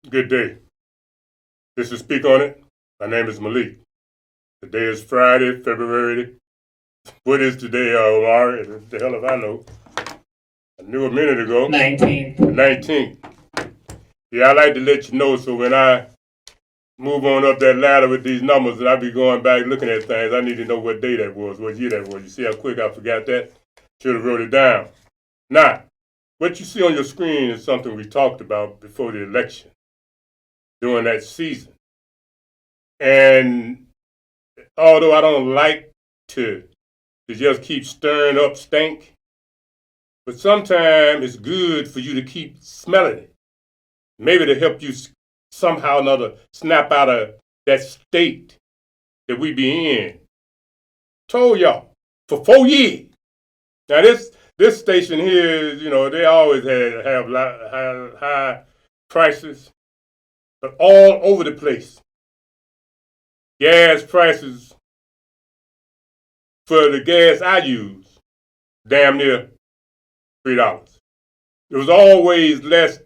Good day. This is Speak On It. My name is Malik. Today is Friday, February. What is today, Omari? The hell if I know. I knew a minute ago. 19th. The 19th. Yeah, I like to let you know so when I move on up that ladder with these numbers and I be going back looking at things, I need to know what day that was, what year that was. You see how quick I forgot that? Should have wrote it down. Now, what you see on your screen is something we talked about before the election, during that season. And although I don't like to just keep stirring up stink, but sometimes it's good for you to keep smelling it. Maybe to help you somehow or another snap out of that state that we be in. Told y'all for 4 years. Now this station here, they always have high prices, but all over the place. Gas prices for the gas I use, damn near $3. It was always less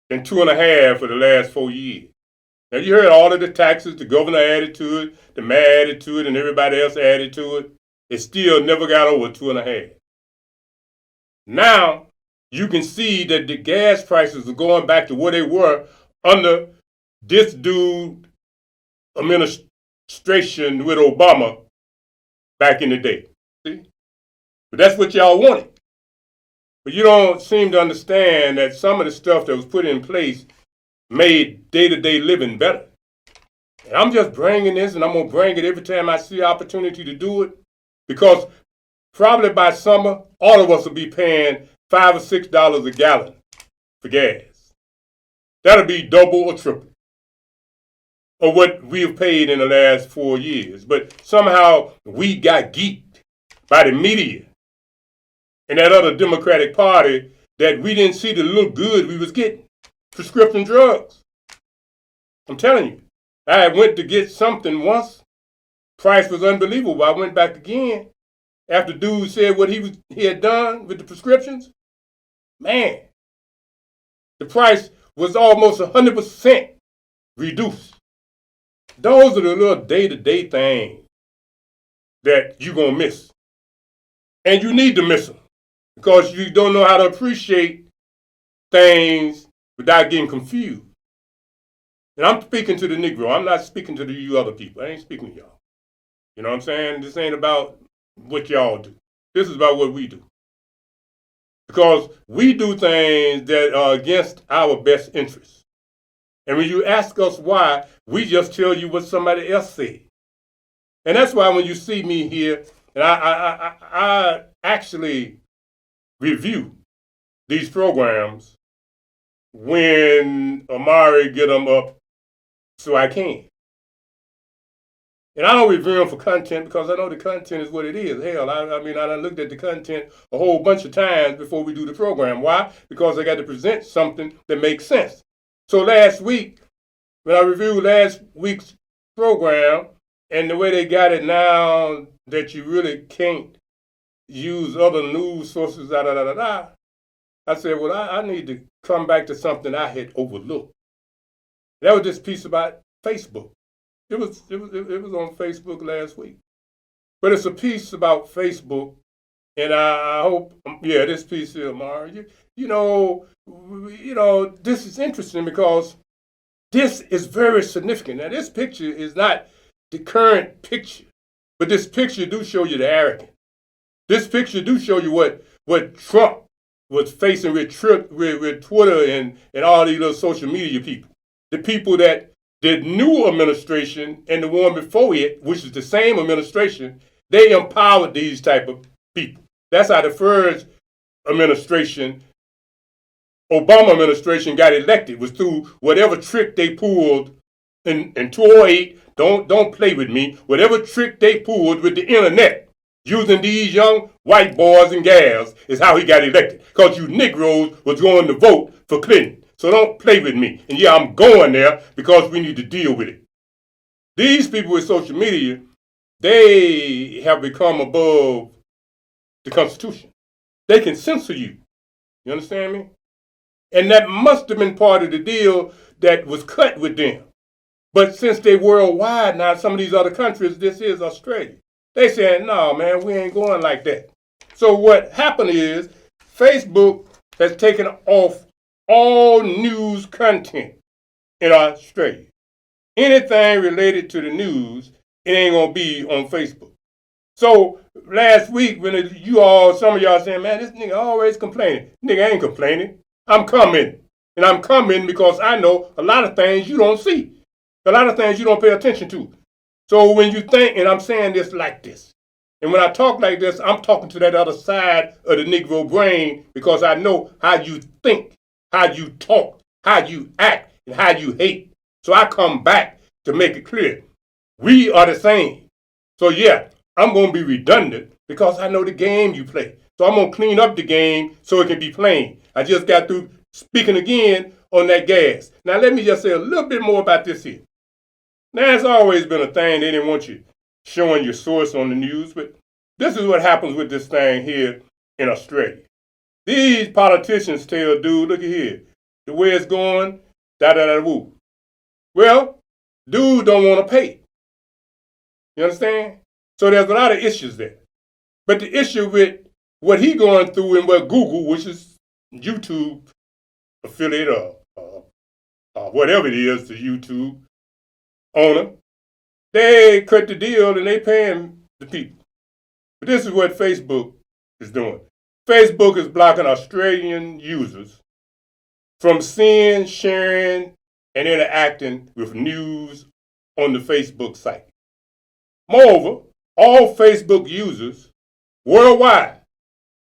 than 2.5 for the last 4 years. Now you heard all of the taxes the governor added to it, the mayor added to it, and everybody else added to it. It still never got over 2.5. Now you can see that the gas prices are going back to where they were under this dude administration with Obama back in the day. See? But that's what y'all wanted. But you don't seem to understand that some of the stuff that was put in place made day-to-day living better. And I'm just bringing this, and I'm going to bring it every time I see opportunity to do it, because probably by summer, all of us will be paying $5 or $6 a gallon for gas. That'll be double or triple of what we've paid in the last 4 years. But somehow we got geeked by the media and that other Democratic Party that we didn't see the little good we was getting. Prescription drugs. I'm telling you. I went to get something once. Price was unbelievable. I went back again after dude said what he had done with the prescriptions. Man, the price was almost 100% reduced. Those are the little day-to-day things that you're going to miss. And you need to miss them because you don't know how to appreciate things without getting confused. And I'm speaking to the Negro. I'm not speaking to you other people. I ain't speaking to y'all. You know what I'm saying? This ain't about what y'all do. This is about what we do. Because we do things that are against our best interests. And when you ask us why, we just tell you what somebody else said. And that's why when you see me here, and I actually review these programs when Omari get them up so I can. And I don't review them for content because I know the content is what it is. Hell, I looked at the content a whole bunch of times before we do the program. Why? Because I got to present something that makes sense. So last week, when I reviewed last week's program and the way they got it now that you really can't use other news sources, I said, well, I need to come back to something I had overlooked. That was this piece about Facebook. It was on Facebook last week. But it's a piece about Facebook, and I hope, this piece here, Mara, this is interesting because this is very significant. Now, this picture is not the current picture, but this picture do show you the arrogance. This picture do show you what Trump was facing with Twitter and all these little social media people. The people that the new administration and the one before it, which is the same administration, they empowered these type of people. That's how the first administration, Obama administration, got elected, was through whatever trick they pulled in 2008. Don't play with me. Whatever trick they pulled with the internet, using these young white boys and gals, is how he got elected. Because you Negroes was going to vote for Clinton. So don't play with me. And yeah, I'm going there because we need to deal with it. These people with social media, they have become above the Constitution. They can censor you. You understand me? And that must have been part of the deal that was cut with them. But since they worldwide now, some of these other countries, this is Australia. They saying, no, man, we ain't going like that. So what happened is Facebook has taken off all news content in Australia. Anything related to the news, it ain't going to be on Facebook. So last week, when some of y'all saying, man, this nigga always complaining. Nigga ain't complaining. I'm coming. And I'm coming because I know a lot of things you don't see. A lot of things you don't pay attention to. So when you think, and I'm saying this like this, and when I talk like this, I'm talking to that other side of the Negro brain because I know how you think, how you talk, how you act, and how you hate. So I come back to make it clear. We are the same. So yeah, I'm going to be redundant because I know the game you play. So I'm going to clean up the game so it can be plain. I just got through speaking again on that gas. Now let me just say a little bit more about this here. Now it's always been a thing. They didn't want you showing your source on the news, but this is what happens with this thing here in Australia. These politicians tell dude, look at here, the way it's going, da-da-da-woo. Well, dude don't want to pay. You understand? So there's a lot of issues there. But the issue with what he going through and what Google, which is YouTube affiliate or whatever it is to YouTube owner, they cut the deal and they paying the people. But this is what Facebook is doing. Facebook is blocking Australian users from seeing, sharing, and interacting with news on the Facebook site. Moreover, all Facebook users worldwide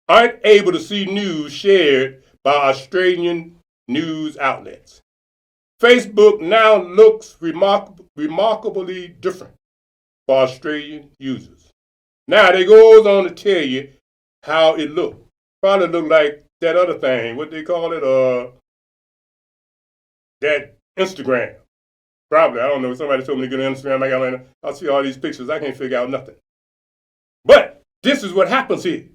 aren't able to see news shared by Australian news outlets. Facebook now looks remarkably different for Australian users. Now, they goes on to tell you how it looked. Probably looked like that other thing, what they call it, that Instagram. Probably, I don't know. Somebody told me to get on Instagram. I'll see all these pictures. I can't figure out nothing. But this is what happens here.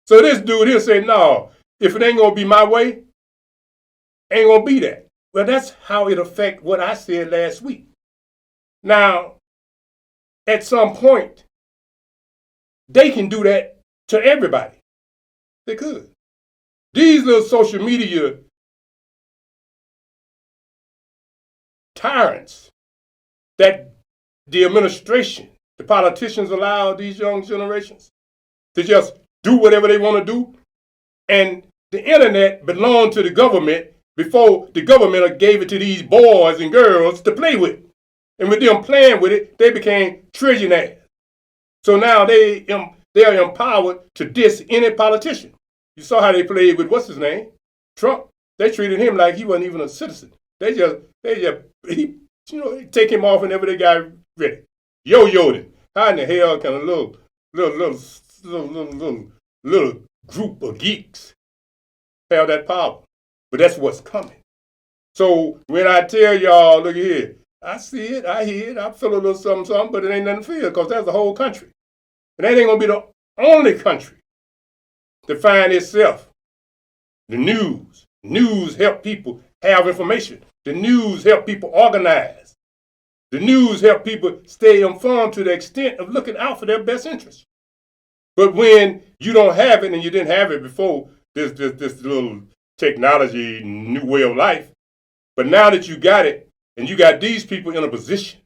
So this dude here say, no, if it ain't going to be my way, ain't going to be that. Well, that's how it affect what I said last week. Now, at some point, they can do that to everybody. They could. These little social media tyrants that the administration, the politicians allow these young generations to just do whatever they want to do. And the internet belonged to the government before the government gave it to these boys and girls to play with. And with them playing with it, they became trillionaires. So now they are empowered to diss any politician. You saw how they played with what's his name? Trump. They treated him like he wasn't even a citizen. They take him off whenever they got ready. Yo-yoed him. How in the hell can a little group of geeks have that power? But that's what's coming. So when I tell y'all, look here, I see it, I hear it, I feel a little something, but it ain't nothing to feel because that's the whole country. And that ain't going to be the only country to find itself. The news. News help people have information. The news help people organize. The news help people stay informed to the extent of looking out for their best interests. But when you don't have it and you didn't have it before, this little technology, new way of life, but now that you got it and you got these people in a position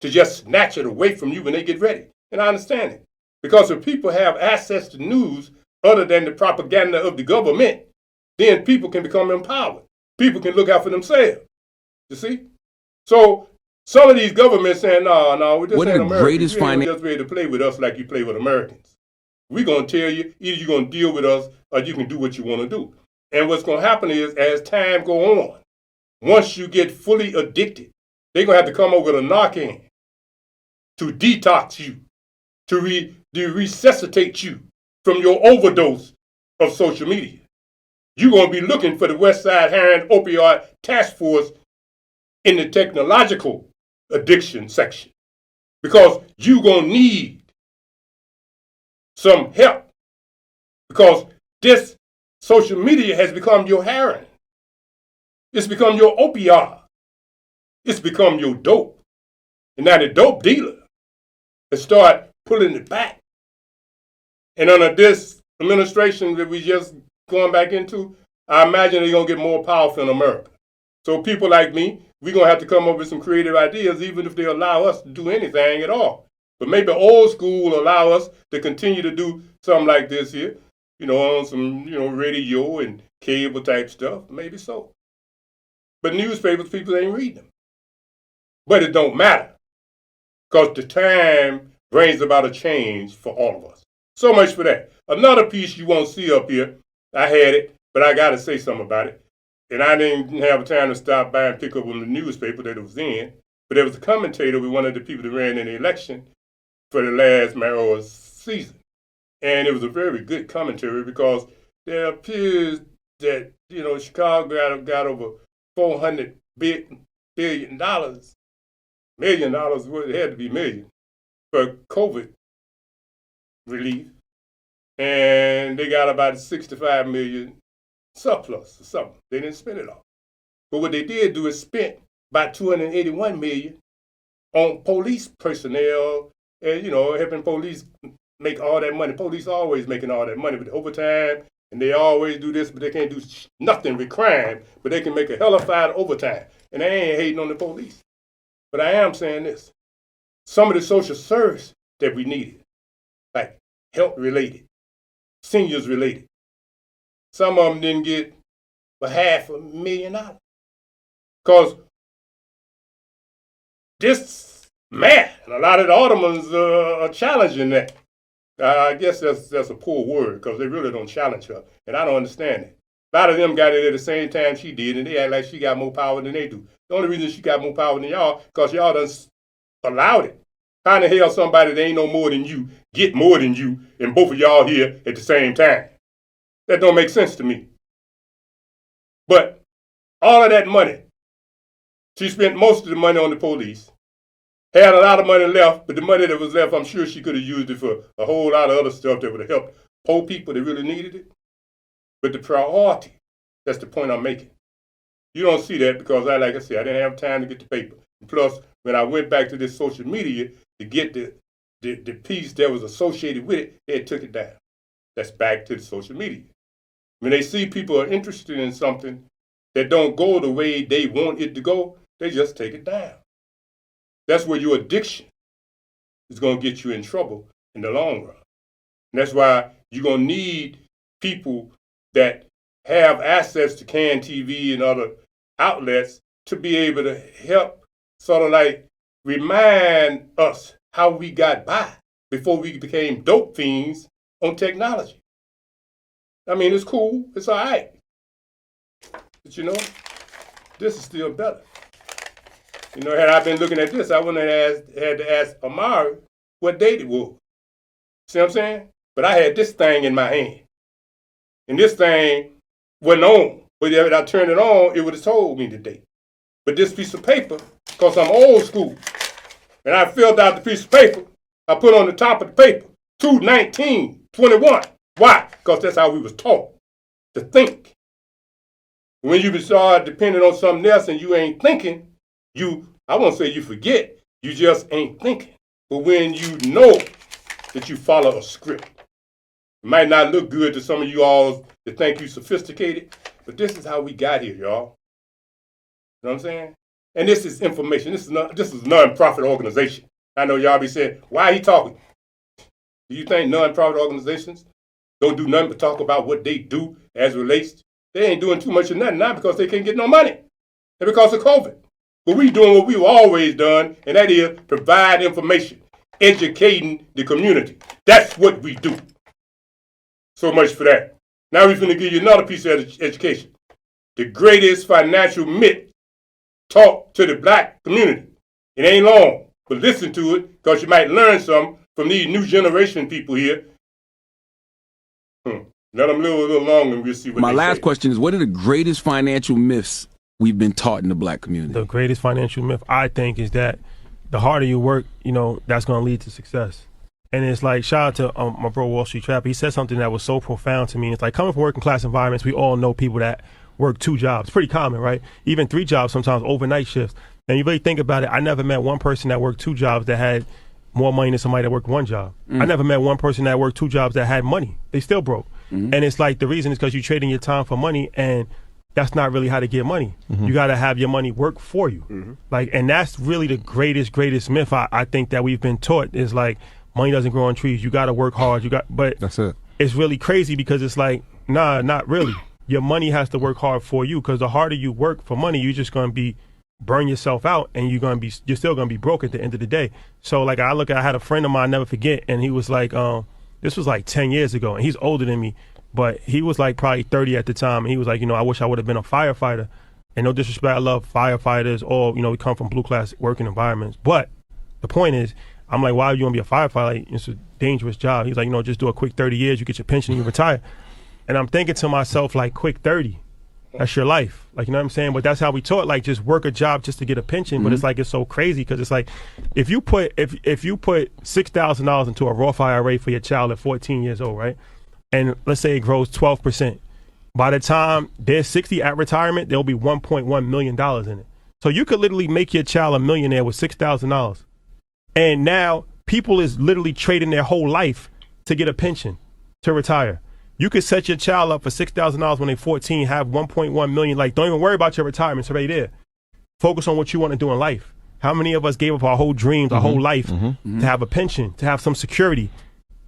to just snatch it away from you when they get ready. And I understand it. Because if people have access to news other than the propaganda of the government, then people can become empowered. People can look out for themselves. You see? So some of these governments saying, no, we just ain't Americans. You ain't just ready to play with us like you play with Americans. We're going to tell you, either you're going to deal with us or you can do what you want to do. And what's going to happen is, as time go on, once you get fully addicted, they're going to have to come up with a Narcan to detox you, to resuscitate you from your overdose of social media. You're going to be looking for the West Side Heroin Opioid Task Force in the technological addiction section because you're going to need some help because this social media has become your heroin. It's become your opioid. It's become your dope. And now the dope dealer has started pulling it back. And under this administration that we just going back into, I imagine they're going to get more powerful in America. So people like me, we're going to have to come up with some creative ideas, even if they allow us to do anything at all. But maybe old school will allow us to continue to do something like this here, on some, radio and cable type stuff. Maybe so. But newspapers, people ain't reading them. But it don't matter, because the time brings about a change for all of us. So much for that. Another piece you won't see up here, I had it, but I got to say something about it. And I didn't have time to stop by and pick up on the newspaper that it was in. But there was a commentator with one of the people that ran in the election for the last mayoral season. And it was a very good commentary, because there appears that, Chicago got over $400 billion, $1 million, well, it had to be million, for COVID relief. And they got about 65 million surplus or something. They didn't spend it all. But what they did do is spent about 281 million on police personnel and, helping police make all that money. Police always making all that money with overtime, and they always do this, but they can't do nothing with crime, but they can make a hell of a overtime. And I ain't hating on the police. But I am saying this. Some of the social service that we needed, like health related, seniors related, some of them didn't get but $500,000. Because this math, and a lot of the aldermen are challenging that. I guess that's a poor word, because they really don't challenge her, and I don't understand it. A lot of them got in at the same time she did, and they act like she got more power than they do. The only reason she got more power than y'all, because y'all done allowed it. How in the hell somebody that ain't no more than you get more than you, and both of y'all here at the same time? That don't make sense to me. But all of that money, she spent most of the money on the police. Had a lot of money left, but the money that was left, I'm sure she could have used it for a whole lot of other stuff that would have helped poor people that really needed it. But the priority, that's the point I'm making. You don't see that because, like I said, I didn't have time to get the paper. And plus, when I went back to this social media to get the piece that was associated with it, they took it down. That's back to the social media. When they see people are interested in something that don't go the way they want it to go, they just take it down. That's where your addiction is going to get you in trouble in the long run. And that's why you're going to need people that have access to canned TV and other outlets to be able to help sort of like remind us how we got by before we became dope fiends on technology. I mean, it's cool. It's all right. But, this is still better. Had I been looking at this, I wouldn't have had to ask Amari what date it was. See what I'm saying? But I had this thing in my hand. And this thing wasn't on. But if I turned it on, it would have told me the date. But this piece of paper, because I'm old school, and I filled out the piece of paper, I put on the top of the paper, 2/19/21. Why? Because that's how we was taught to think. When you start depending on something else and you ain't thinking, I won't say you forget, you just ain't thinking. But when you know that you follow a script, it might not look good to some of you all that think you sophisticated, but this is how we got here, y'all. You know what I'm saying? And this is information. This is a non-profit organization. I know y'all be saying, why are he talking? Do you think non-profit organizations don't do nothing but talk about what they do as relates? They ain't doing too much of nothing now because they can't get no money. And because of COVID. But we doing what we've always done, and that is provide information, educating the community. That's what we do. So much for that. Now we're going to give you another piece of education. The greatest financial myth taught to the black community. It ain't long, but listen to it because you might learn something from these new generation people here. Let them live a little longer and we'll see what they say. My last question is, what are the greatest financial myths we've been taught in the black community? The greatest financial myth, I think, is that the harder you work, that's going to lead to success. And it's like, shout out to my bro Wall Street Trapper. He said something that was so profound to me. It's like, coming from working class environments, we all know people that work 2 jobs. Pretty common, right? Even 3 jobs sometimes, overnight shifts. And you really think about it, I never met one person that worked 2 jobs that had more money than somebody that worked 1 job. I never met one person that worked 2 jobs that had money. They still broke. And it's like the reason is because you're trading your time for money, and that's not really how to get money. You got to have your money work for you. Like, and that's really the greatest myth I think that we've been taught is like money doesn't grow on trees. You got to work hard. But That's it. It's really crazy because it's like, nah, not really. Your money has to work hard for you, because the harder you work for money, you're just going to burn yourself out, and you're still going to be broke at the end of the day. So like I had a friend of mine, I'll never forget, and he was like, this was like 10 years ago, and he's older than me, but he was like probably 30 at the time, and he was like, I wish I would have been a firefighter. And no disrespect, I love firefighters, or we come from blue class working environments. But the point is, I'm like, why do you want to be a firefighter? Like, it's a dangerous job. He's like, just do a quick 30 years, you get your pension, and you retire. And I'm thinking to myself, like, quick 30, that's your life. Like, you know what I'm saying? But that's how we taught, like, just work a job just to get a pension. But it's like, it's so crazy, because it's like, if you put $6,000 into a Roth IRA for your child at 14 years old, right? And let's say it grows 12%. By the time they're 60 at retirement, there'll be $1.1 million in it. So you could literally make your child a millionaire with $6,000. And now people is literally trading their whole life to get a pension, to retire. You could set your child up for $6,000 when they're 14, have 1.1 million. Like, don't even worry about your retirement. It's already there. Focus on what you want to do in life. How many of us gave up our whole dreams, our whole life to have a pension, to have some security,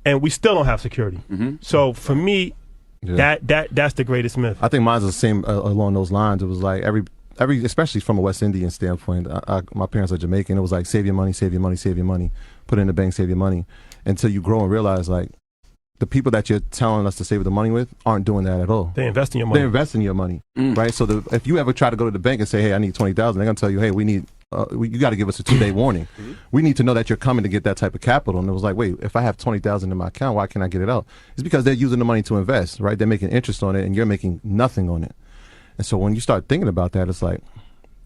and we still don't have security? So for me, that's the greatest myth. I think mine's the same along those lines. It was like every, especially from a West Indian standpoint. My parents are Jamaican. It was like save your money, save your money, save your money. Put it in the bank, save your money, until you grow and realize like, the people that you're telling us to save the money with aren't doing that at all. They invest in your money. They're investing your money, right? So if you ever try to go to the bank and say, hey, I need 20,000, they're going to tell you, hey, we need, you got to give us a 2-day warning. We need to know that you're coming to get that type of capital. And it was like, wait, if I have 20,000 in my account, why can't I get it out? It's because they're using the money to invest, right? They're making interest on it, and you're making nothing on it. And so when you start thinking about that, it's like,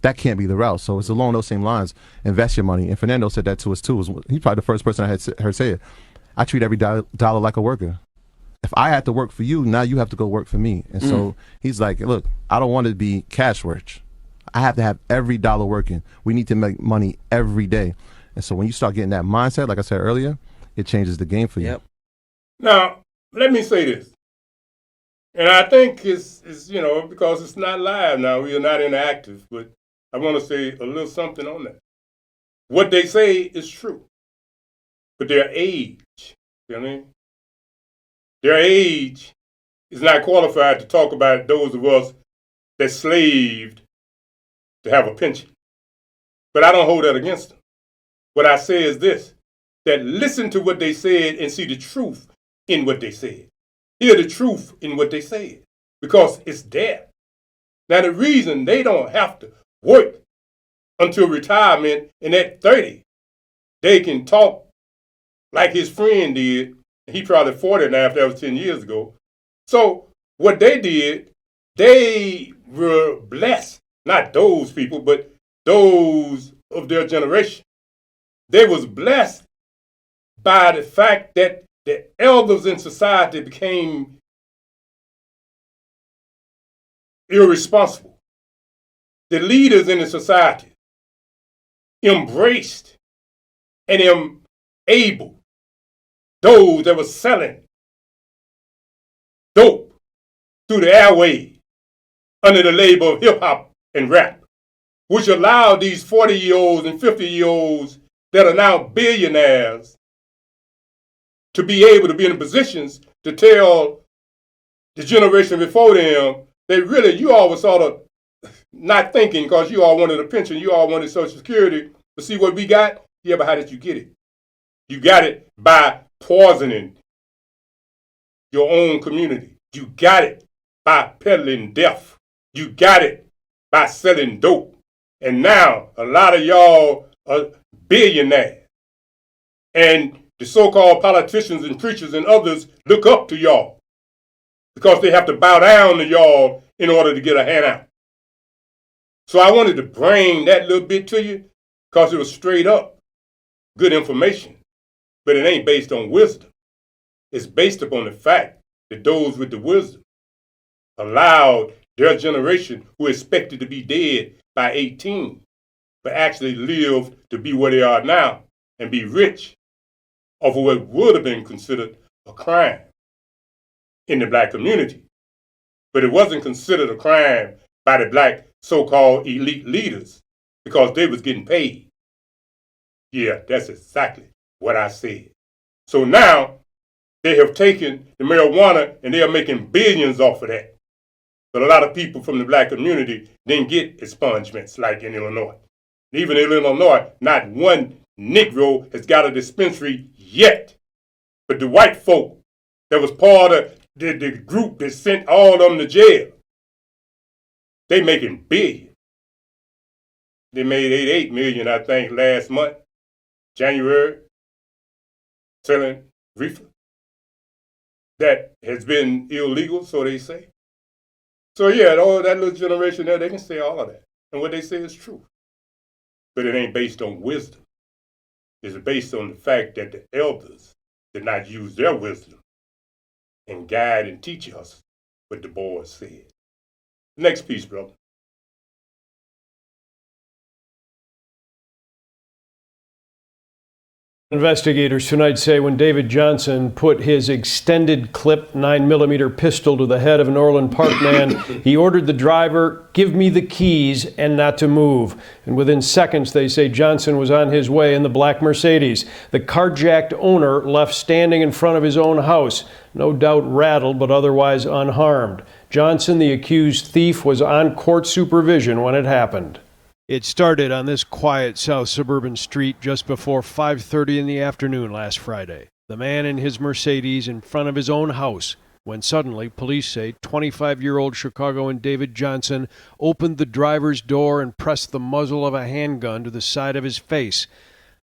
that can't be the route. So it's along those same lines, invest your money. And Fernando said that to us too. He's probably the first person I had heard say it. I treat every dollar like a worker. If I had to work for you, now you have to go work for me. And so he's like, look, I don't want to be cash rich. I have to have every dollar working. We need to make money every day. And so when you start getting that mindset, like I said earlier, it changes the game for you. Now, let me say this. And I think it's because it's not live now, we are not interactive, but I want to say a little something on that. What they say is true. But their age, you know what I mean? Their age is not qualified to talk about those of us that slaved to have a pension. But I don't hold that against them. What I say is this, that listen to what they said and see the truth in what they said. Hear the truth in what they said, because it's there. Now, the reason they don't have to work until retirement, and at 30, they can talk like his friend did. He probably 40 now, if that was 10 years ago. So what they did, they were blessed. Not those people, but those of their generation. They was blessed by the fact that the elders in society became irresponsible. The leaders in the society embraced and enabled those that were selling dope through the airways under the label of hip-hop and rap, which allowed these 40-year-olds and 50-year-olds that are now billionaires to be able to be in positions to tell the generation before them that really you all were sort of not thinking, because you all wanted a pension, you all wanted Social Security, but see what we got? Yeah, but how did you get it? You got it by poisoning your own community. You got it by peddling death. You got it by selling dope. And now a lot of y'all are billionaires. And the so-called politicians and preachers and others look up to y'all because they have to bow down to y'all in order to get a handout. So I wanted to bring that little bit to you because it was straight up good information. But it ain't based on wisdom. It's based upon the fact that those with the wisdom allowed their generation, who expected to be dead by 18, but actually lived to be where they are now and be rich off of what would have been considered a crime in the black community. But it wasn't considered a crime by the black so-called elite leaders because they was getting paid. Yeah, that's exactly what I said. So now they have taken the marijuana and they are making billions off of that. But a lot of people from the black community didn't get expungements like in Illinois. Even in Illinois, not one Negro has got a dispensary yet. But the white folk that was part of the group that sent all of them to jail, they making billions. They made 88 million, I think, last month, January, selling reefer. That has been illegal, so they say. So yeah, all that little generation there, they can say all of that. And what they say is true. But it ain't based on wisdom. It's based on the fact that the elders did not use their wisdom and guide and teach us what the boys said. Next piece, brother. Investigators tonight say when David Johnson put his extended clip 9mm pistol to the head of an Orland Park man, he ordered the driver, "Give me the keys," and not to move. And within seconds, they say Johnson was on his way in the black Mercedes. The carjacked owner left standing in front of his own house, no doubt rattled but otherwise unharmed. Johnson, the accused thief, was on court supervision when it happened. It started on this quiet south suburban street just before 5:30 in the afternoon last Friday. The man in his Mercedes in front of his own house, when suddenly, police say, 25-year-old Chicagoan David Johnson opened the driver's door and pressed the muzzle of a handgun to the side of his face.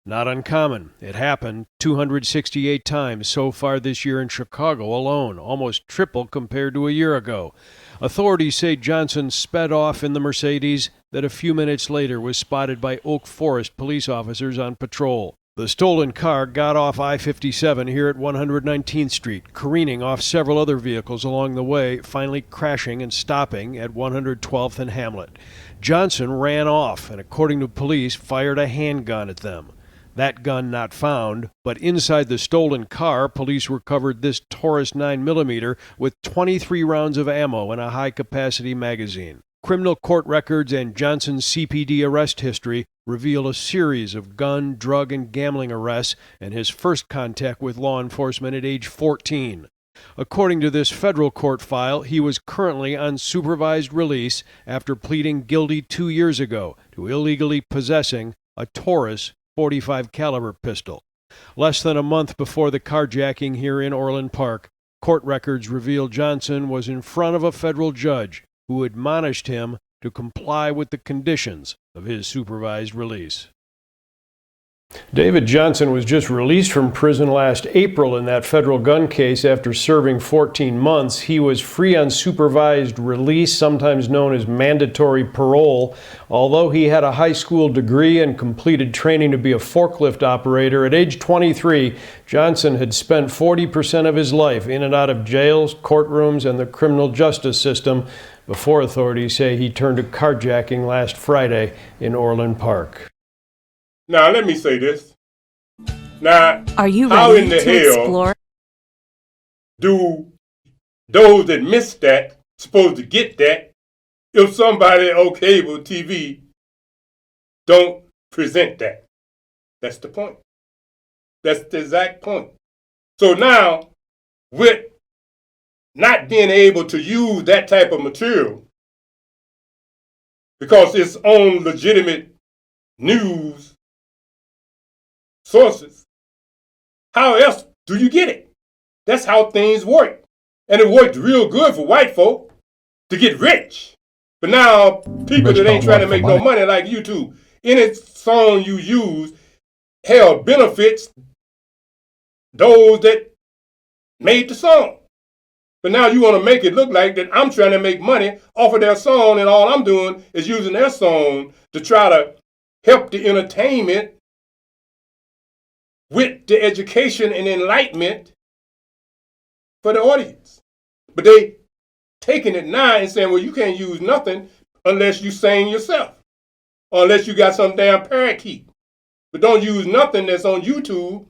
Not uncommon. It happened 268 times so far this year in Chicago alone, almost triple compared to a year ago. Authorities say Johnson sped off in the Mercedes that a few minutes later was spotted by Oak Forest police officers on patrol. The stolen car got off I-57 here at 119th Street, careening off several other vehicles along the way, finally crashing and stopping at 112th and Hamlet. Johnson ran off and, according to police, fired a handgun at them. That gun not found, but inside the stolen car, police recovered this Taurus 9mm with 23 rounds of ammo and a high-capacity magazine. Criminal court records and Johnson's CPD arrest history reveal a series of gun, drug, and gambling arrests and his first contact with law enforcement at age 14. According to this federal court file, he was currently on supervised release after pleading guilty 2 years ago to illegally possessing a Taurus .45 caliber pistol. Less than a month before the carjacking here in Orland Park, court records reveal Johnson was in front of a federal judge who admonished him to comply with the conditions of his supervised release. David Johnson was just released from prison last April in that federal gun case after serving 14 months. He was free on supervised release, sometimes known as mandatory parole. Although he had a high school degree and completed training to be a forklift operator, at age 23, Johnson had spent 40% of his life in and out of jails, courtrooms, and the criminal justice system before authorities say he turned to carjacking last Friday in Orland Park. Now, let me say this. Now, Are you how ready in the to hell explore? do those that missed that supposed to get that if somebody on cable TV don't present that? That's the point. That's the exact point. So now, with not being able to use that type of material because it's on legitimate news sources, how else do you get it? That's how things work. And it worked real good for white folk to get rich. But now people that ain't trying to make no money like you two, any song you use, hell, benefits those that made the song. But now you want to make it look like that I'm trying to make money off of their song and all I'm doing is using their song to try to help the entertainment with the education and enlightenment for the audience. But they taking it now and saying, well, you can't use nothing unless you sing yourself. unless you got some damn parakeet. But don't use nothing that's on YouTube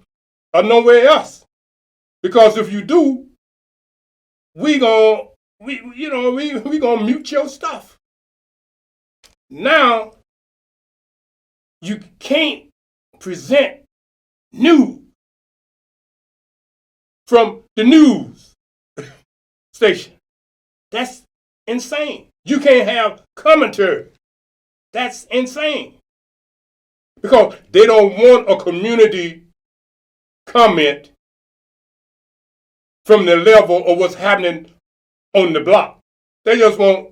or nowhere else. Because if you do, we gonna mute your stuff. Now, you can't present news from the news station. That's insane. You can't have commentary. That's insane. Because they don't want a community comment from the level of what's happening on the block. They just want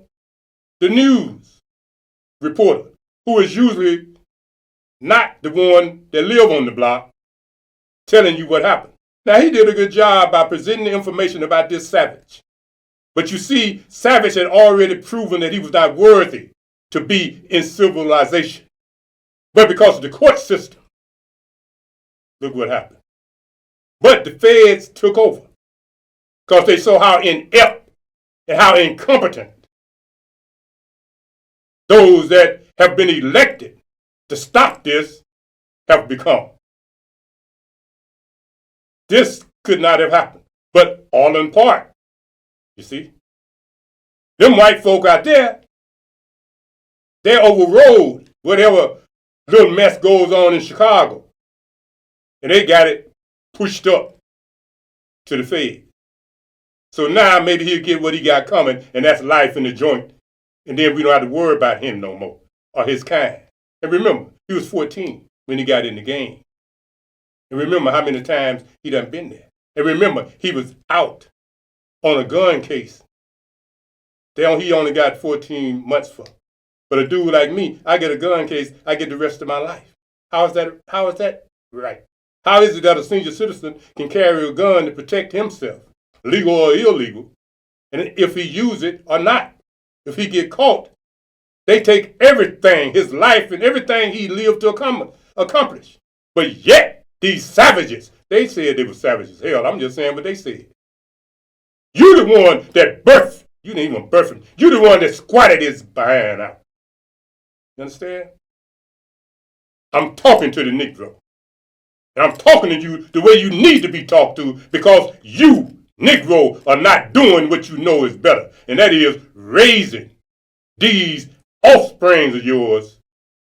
the news reporter, who is usually not the one that live on the block, telling you what happened. Now, he did a good job by presenting the information about this Savage. But you see, Savage had already proven that he was not worthy to be in civilization. But because of the court system, look what happened. But the feds took over because they saw how inept and how incompetent those that have been elected to stop this have become. This could not have happened, but all in part. You see? Them white folk out there, they overrode whatever little mess goes on in Chicago. And they got it pushed up to the Fed. So now maybe he'll get what he got coming, and that's life in the joint. And then we don't have to worry about him no more, or his kind. And remember, he was 14 when he got in the game. And remember how many times he done been there. And remember, he was out on a gun case. He only got 14 months for. But a dude like me, I get a gun case, I get the rest of my life. How is that right? How is it that a senior citizen can carry a gun to protect himself, legal or illegal, and if he use it or not? If he get caught, they take everything, his life and everything he lived to accomplish. But yet, these savages, they said they were savages. Hell, I'm just saying what they said. You the one that birthed. You didn't even birth him. You the one that squatted his behind out. You understand? I'm talking to the Negro. And I'm talking to you the way you need to be talked to, because you, Negro, are not doing what you know is better. And that is raising these offsprings of yours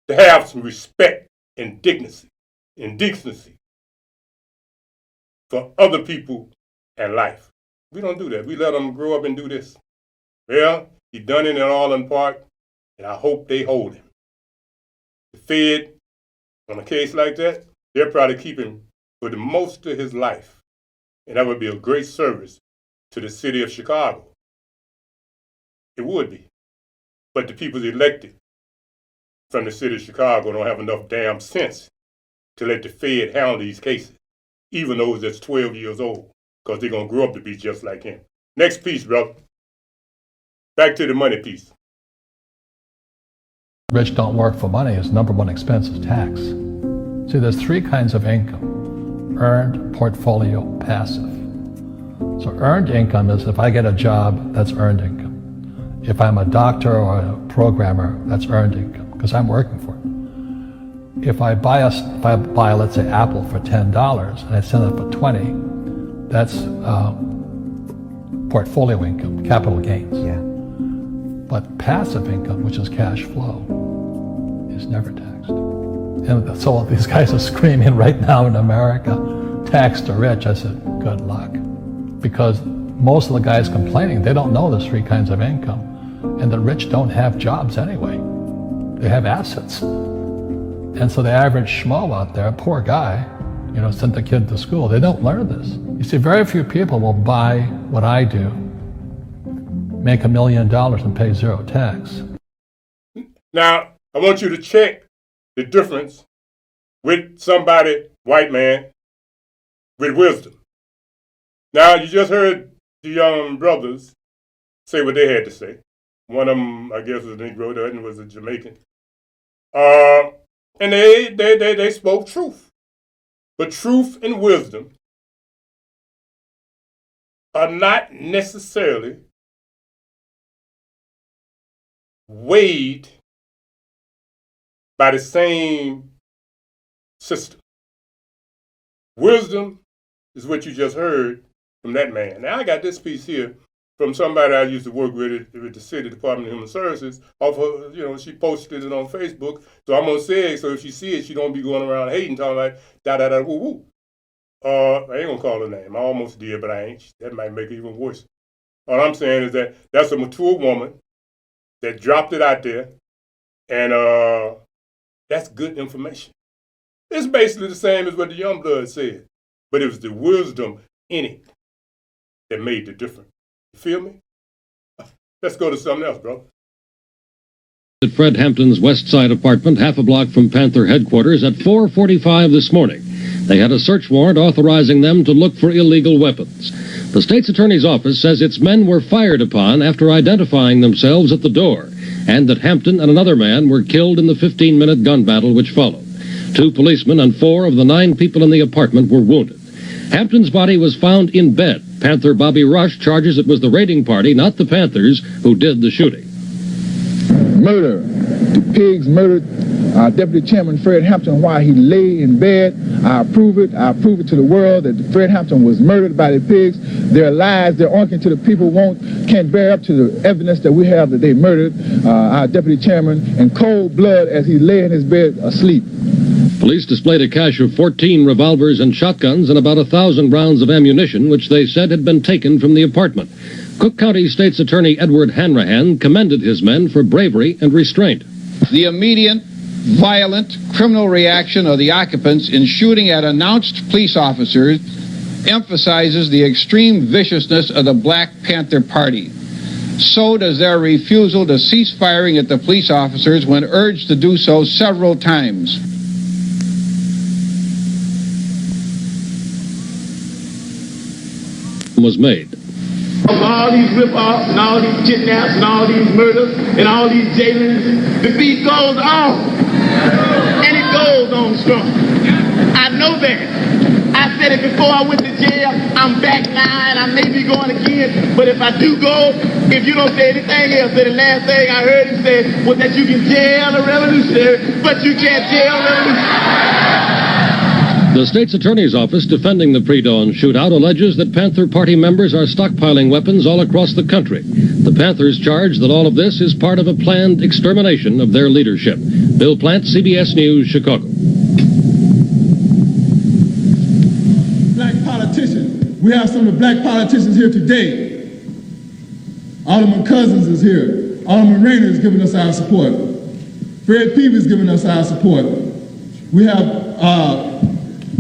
to have some respect and decency for other people and life. We don't do that. We let them grow up and do this. Well, he done it in all in part, and I hope they hold him. The Fed, on a case like that, they'll probably keep him for the most of his life. And that would be a great service to the city of Chicago. It would be. But the people elected from the city of Chicago don't have enough damn sense to let the Fed handle these cases, even those that's 12 years old, because they're going to grow up to be just like him. Next piece, brother. Back to the money piece. Rich don't work for money. His number one expense is tax. See, there's three kinds of income: earned, portfolio, passive. So earned income is if I get a job, that's earned income. If I'm a doctor or a programmer, that's earned income because I'm working for it. If I buy, let's say, Apple for $10 and I sell it for $20, that's portfolio income, capital gains. Yeah. But passive income, which is cash flow, is never taxed. And so these guys are screaming right now in America, tax the rich. I said, good luck. Because most of the guys complaining, they don't know there's three kinds of income. And the rich don't have jobs anyway. They have assets. And so the average schmo out there, poor guy, sent the kid to school, they don't learn this. You see, very few people will buy what I do, make $1 million and pay zero tax. Now, I want you to check the difference with somebody, white man, with wisdom. Now, you just heard the young brothers say what they had to say. One of them, I guess, was a Negro, the other was a Jamaican. And they spoke truth. But truth and wisdom are not necessarily weighed by the same system. Wisdom is what you just heard from that man. Now, I got this piece here from somebody I used to work with at the City Department of Human Services. Off her, she posted it on Facebook. So I'm going to say it, so if she see it, she don't be going around hating, talking like, da-da-da, woo-woo. I ain't going to call her name. I almost did, but I ain't. That might make it even worse. All I'm saying is that that's a mature woman that dropped it out there, and that's good information. It's basically the same as what the young blood said, but it was the wisdom in it that made the difference. You feel me? Let's go to something else, bro. At Fred Hampton's West Side apartment, half a block from Panther headquarters, at 4:45 this morning. They had a search warrant authorizing them to look for illegal weapons. The state's attorney's office says its men were fired upon after identifying themselves at the door, and that Hampton and another man were killed in the 15-minute gun battle which followed. 2 policemen and 4 of the 9 people in the apartment were wounded. Hampton's body was found in bed. Panther Bobby Rush charges it was the raiding party, not the Panthers, who did the shooting. Murder. The pigs murdered Deputy Chairman Fred Hampton while he lay in bed. I approve it. I prove it to the world that Fred Hampton was murdered by the pigs. Their lies, their arguing to the people can't bear up to the evidence that we have that they murdered our Deputy Chairman in cold blood as he lay in his bed asleep. Police displayed a cache of 14 revolvers and shotguns and about 1,000 rounds of ammunition, which they said had been taken from the apartment. Cook County State's Attorney Edward Hanrahan commended his men for bravery and restraint. The immediate, violent, criminal reaction of the occupants in shooting at announced police officers emphasizes the extreme viciousness of the Black Panther Party. So does their refusal to cease firing at the police officers when urged to do so several times. Was made. All these rip-offs and all these kidnaps and all these murders and all these jailings, the beat goes on. And it goes on strong. I know that. I said it before I went to jail. I'm back now and I may be going again. But if I do go, if you don't say anything else, then the last thing I heard him say was that you can jail a revolutionary, but you can't jail a revolutionary. The state's attorney's office defending the pre-dawn shootout alleges that Panther Party members are stockpiling weapons all across the country. The Panthers charge that all of this is part of a planned extermination of their leadership. Bill Plant, CBS News, Chicago. Black politicians. We have some of the black politicians here today. Alderman Cousins is here. Alderman Rayner is giving us our support. Fred Peavy is giving us our support. We have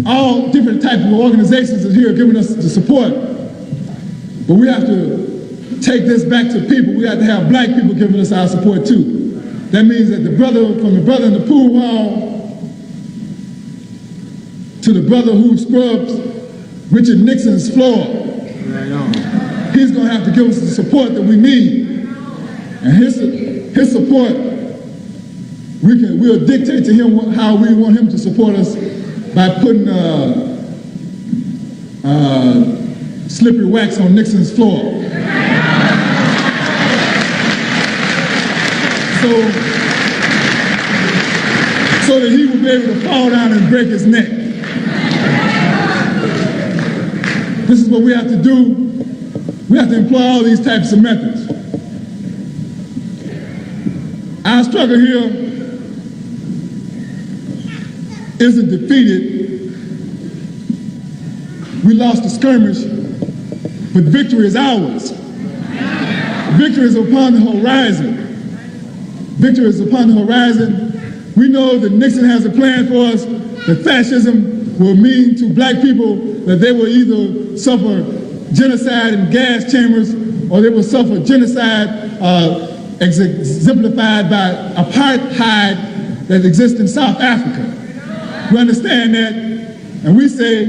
all different types of organizations are here giving us the support. But we have to take this back to people. We have to have black people giving us our support too. That means that from the brother in the pool hall to the brother who scrubs Richard Nixon's floor, he's going to have to give us the support that we need. And his support, we'll dictate to him how we want him to support us by putting slippery wax on Nixon's floor. So that he will be able to fall down and break his neck. This is what we have to do. We have to employ all these types of methods. Our struggle here isn't defeated. We lost the skirmish, but victory is ours. Victory is upon the horizon. Victory is upon the horizon. We know that Nixon has a plan for us, that fascism will mean to black people that they will either suffer genocide in gas chambers or they will suffer genocide exemplified by apartheid that exists in South Africa. We understand that, and we say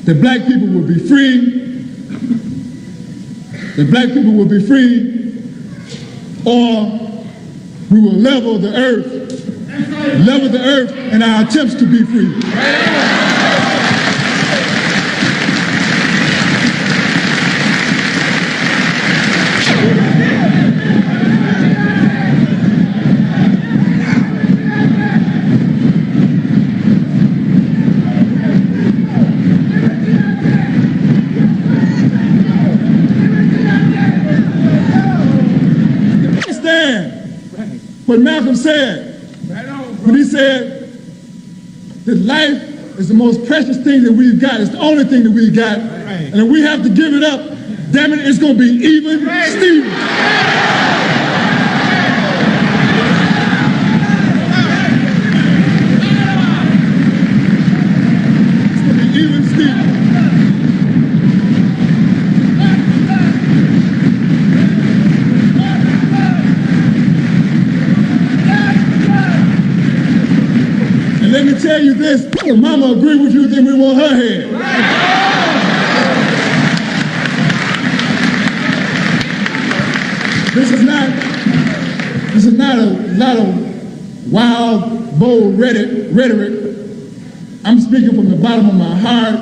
that black people will be free, that black people will be free, or we will level the earth in our attempts to be free. what Malcolm said when he said that life is the most precious thing that we've got. It's the only thing that we've got. And if we have to give it up, damn it, it's going to be even Steven. It's going to be even Steven. And let me tell you this, if Mama agree with you, then we want her head. This is not a lot of wild, bold rhetoric. I'm speaking from the bottom of my heart.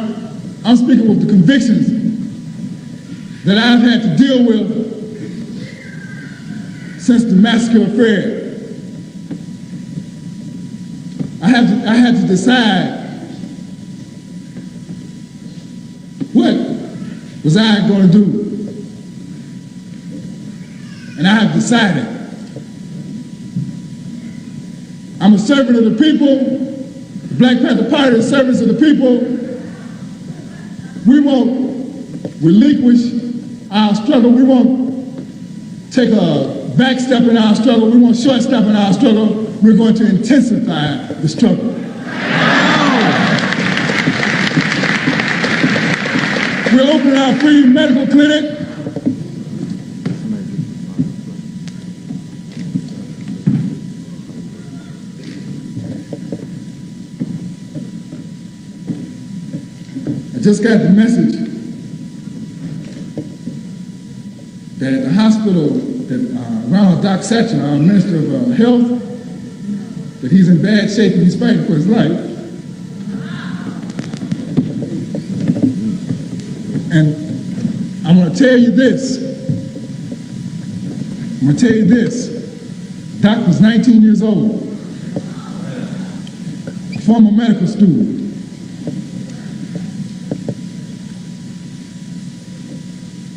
I'm speaking with the convictions that I've had to deal with since the massacre of Fred. I had to decide what was I going to do. And I have decided. I'm a servant of the people. The Black Panther Party is servants of the people. We won't relinquish our struggle. We won't take a back step in our struggle. We won't short step in our struggle. We're going to intensify the struggle. We're opening our free medical clinic. I just got the message that at the hospital that Ronald Doc Satcher, our Minister of Health, that he's in bad shape and he's fighting for his life. And I'm going to tell you this. Doc was 19 years old, former medical student.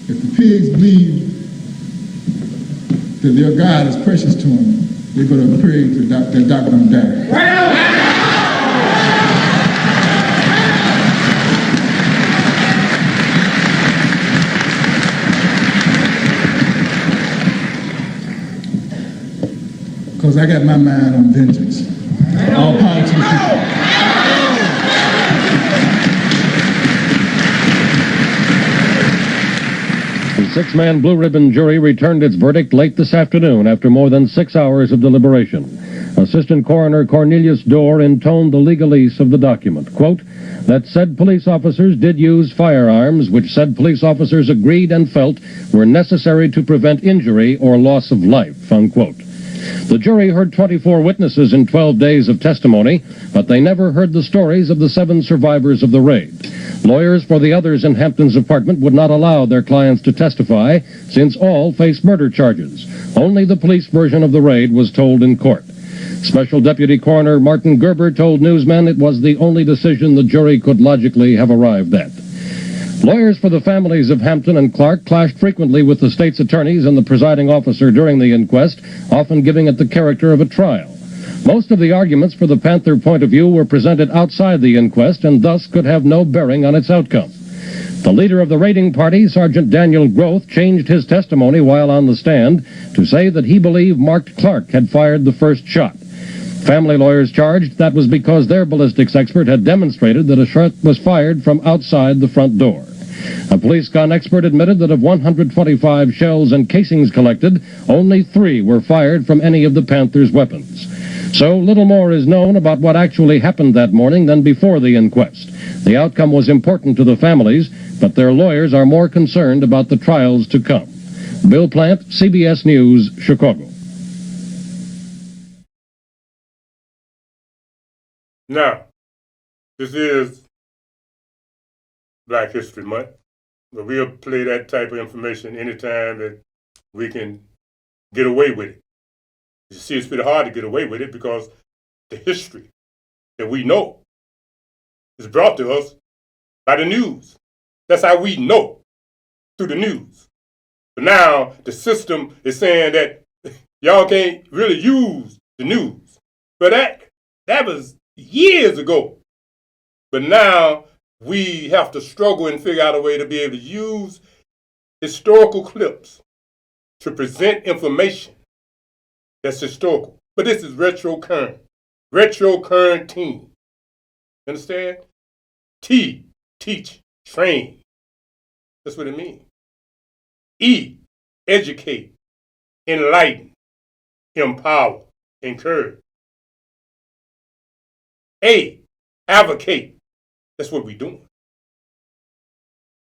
If the pigs believe that their God is precious to them, they're going to pray that Doc don't die. Because I got my mind on vengeance. All power to the people. The six-man Blue Ribbon jury returned its verdict late this afternoon after more than 6 hours of deliberation. Assistant Coroner Cornelius Dorr intoned the legalese of the document, quote, that said police officers did use firearms, which said police officers agreed and felt were necessary to prevent injury or loss of life, unquote. The jury heard 24 witnesses in 12 days of testimony, but they never heard the stories of the 7 survivors of the raid. Lawyers for the others in Hampton's apartment would not allow their clients to testify, since all face murder charges. Only the police version of the raid was told in court. Special Deputy Coroner Martin Gerber told newsmen it was the only decision the jury could logically have arrived at. Lawyers for the families of Hampton and Clark clashed frequently with the state's attorneys and the presiding officer during the inquest, often giving it the character of a trial. Most of the arguments for the Panther point of view were presented outside the inquest and thus could have no bearing on its outcome. The leader of the raiding party, Sergeant Daniel Groth, changed his testimony while on the stand to say that he believed Mark Clark had fired the first shot. Family lawyers charged that was because their ballistics expert had demonstrated that a shot was fired from outside the front door. A police gun expert admitted that of 125 shells and casings collected, only 3 were fired from any of the Panther's weapons. So little more is known about what actually happened that morning than before the inquest. The outcome was important to the families, but their lawyers are more concerned about the trials to come. Bill Plant, CBS News, Chicago. Now, this is Black History Month, but we'll play that type of information anytime that we can get away with it. You see, it's pretty hard to get away with it because the history that we know is brought to us by the news. That's how we know, through the news. But now the system is saying that Y'all can't really use the news. But that was years ago. But now we have to struggle and figure out a way to be able to use historical clips to present information that's historical. But this is retro current team. Understand? T, teach, train. That's what it means. E, educate, enlighten, empower, encourage. A, advocate. That's what we're doing.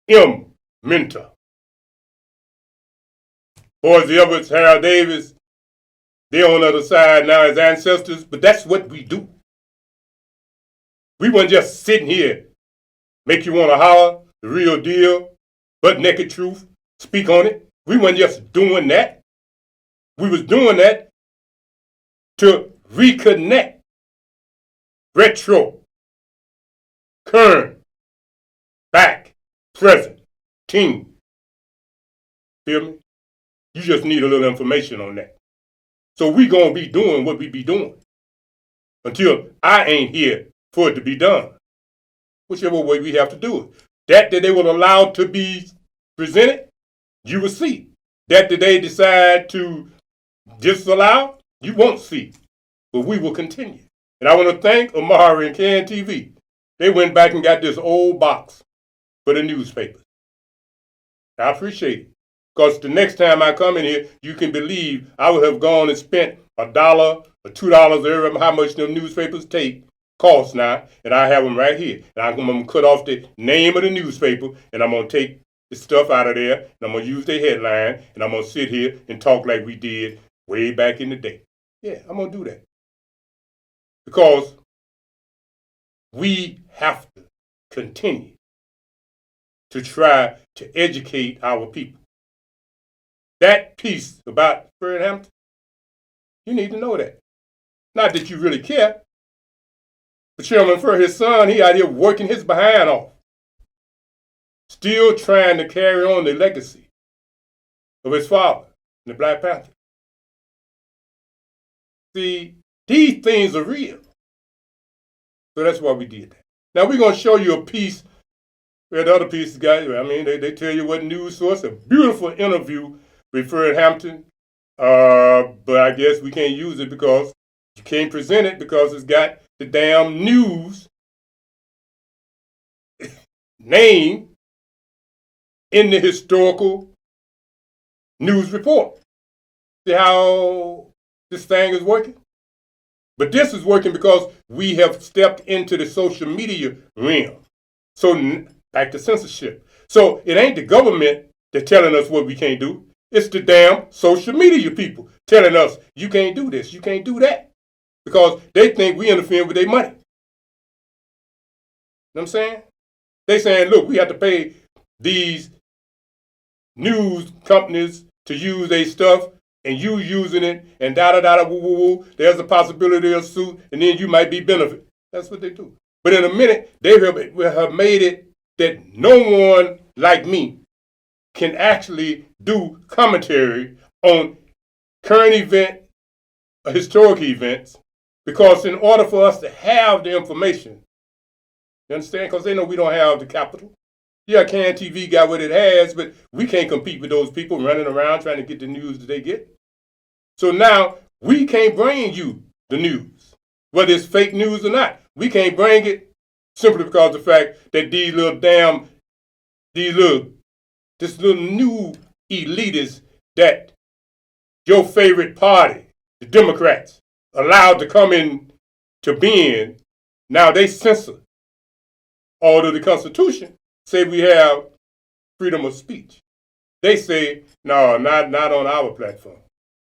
M, mentor. Boys Everett, Harold Davis, they're on the other side now as ancestors, but that's what we do. We weren't just sitting here, make you want to holler, the real deal, butt naked truth, speak on it. We weren't just doing that. We was doing that to reconnect retro, current, back, present, team. Feel me? You just need a little information on that. So we gonna be doing what we be doing until I ain't here for it to be done. Whichever way we have to do it. That they will allow to be presented, you will see. That they decide to disallow, you won't see. But we will continue. And I want to thank Amari and Can TV. They went back and got this old box for the newspapers. I appreciate it. Because the next time I come in here, you can believe I would have gone and spent $1 or $2 or how much them newspapers cost now, and I have them right here. And I'm going to cut off the name of the newspaper, and I'm going to take the stuff out of there, and I'm going to use the headline, and I'm going to sit here and talk like we did way back in the day. Yeah, I'm going to do that. Because we have to continue to try to educate our people. That piece about Fred Hampton, you need to know that. Not that you really care. But Chairman Fred, his son, he out here working his behind off. Still trying to carry on the legacy of his father, the Black Panther. See, these things are real. So that's why we did that. Now we're going to show you a piece where the other pieces got, they tell you what news source, a beautiful interview with Fred Hampton, but I guess we can't use it because you can't present it because it's got the damn news name in the historical news report. See how this thing is working? But this is working because we have stepped into the social media realm. So back to censorship. So it ain't the government that's telling us what we can't do. It's the damn social media people telling us, you can't do this, you can't do that. Because they think we interfere with their money. You know what I'm saying? They saying, look, we have to pay these news companies to use their stuff, and you using it, and da-da-da-da, woo-woo-woo, there's a possibility of suit, and then you might be benefit. That's what they do. But in a minute, they have made it that no one like me can actually do commentary on current event, historic events, because in order for us to have the information, you understand? Because they know we don't have the capital. Yeah, Can TV got what it has, but we can't compete with those people running around trying to get the news that they get. So now we can't bring you the news, whether it's fake news or not. We can't bring it simply because of the fact that this little new elitists that your favorite party, the Democrats, allowed to come in to being, now they censor. Although the Constitution say we have freedom of speech. They say, no, not on our platform.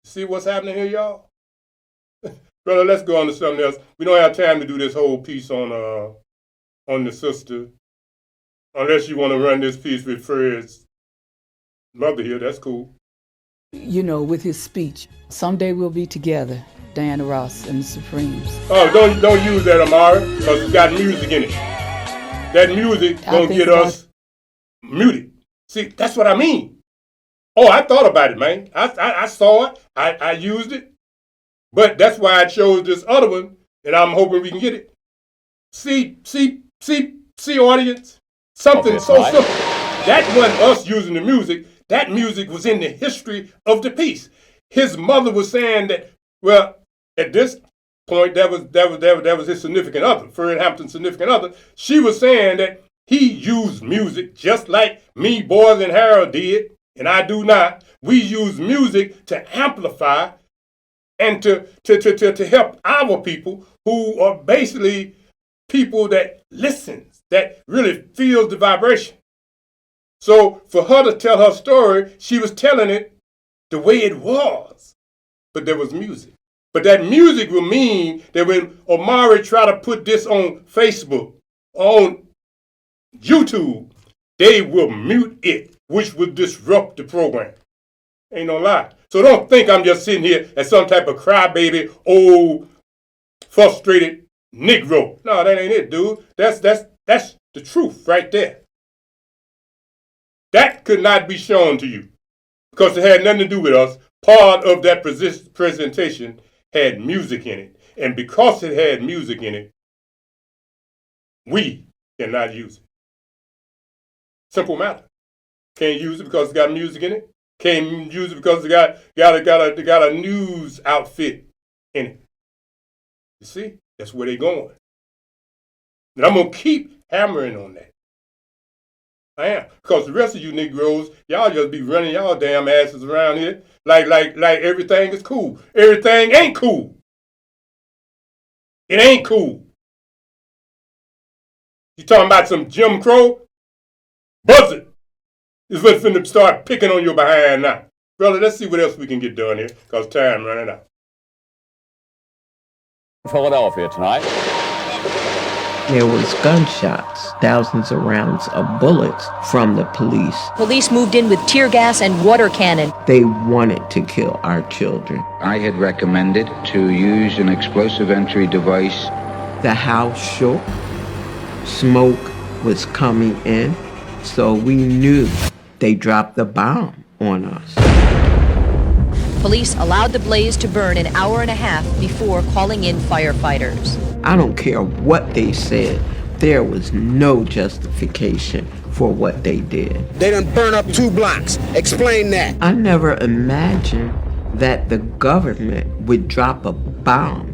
See what's happening here, y'all? Brother, let's go on to something else. We don't have time to do this whole piece on the sister. Unless you want to run this piece with Fred's mother here, that's cool. You know, with his speech, someday we'll be together, Diana Ross and the Supremes. Oh, don't use that, Amara, because it's got music in it. That music gonna get us muted. See, that's what I mean. Oh, I thought about it, man. I saw it. I used it. But that's why I chose this other one, and I'm hoping we can get it. See, audience? Something so simple. That wasn't us using the music. That music was in the history of the piece. His mother was saying that, well, at this point, that was his significant other, Fred Hampton's significant other. She was saying that he used music just like me, Boys, and Harold did, and I do not. We use music to amplify and to help our people who are basically people that listens, that really feels the vibration. So for her to tell her story, she was telling it the way it was, but there was music. But that music will mean that when Omari try to put this on Facebook, on YouTube, they will mute it, which will disrupt the program. Ain't no lie. So don't think I'm just sitting here as some type of crybaby, old, frustrated Negro. No, that ain't it, dude. That's the truth right there. That could not be shown to you because it had nothing to do with us. Part of that presentation had music in it. And because it had music in it, we cannot use it. Simple matter. Can't use it because it's got music in it. Can't use it because it got a news outfit in it. You see? That's where they're going. And I'm going to keep hammering on that. I am. Because the rest of you Negroes, y'all just be running y'all damn asses around here like everything is cool. Everything ain't cool. It ain't cool. You talking about some Jim Crow? Buzzard is what's finna start picking on your behind now. Brother, let's see what else we can get done here, because time running out. Philadelphia tonight. There was gunshots, thousands of rounds of bullets from the police. Police moved in with tear gas and water cannon. They wanted to kill our children. I had recommended to use an explosive entry device. The house shook. Smoke was coming in, so we knew they dropped the bomb on us. Police allowed the blaze to burn an hour and a half before calling in firefighters. I don't care what they said. There was no justification for what they did. They done burn up 2 blocks. Explain that. I never imagined that the government would drop a bomb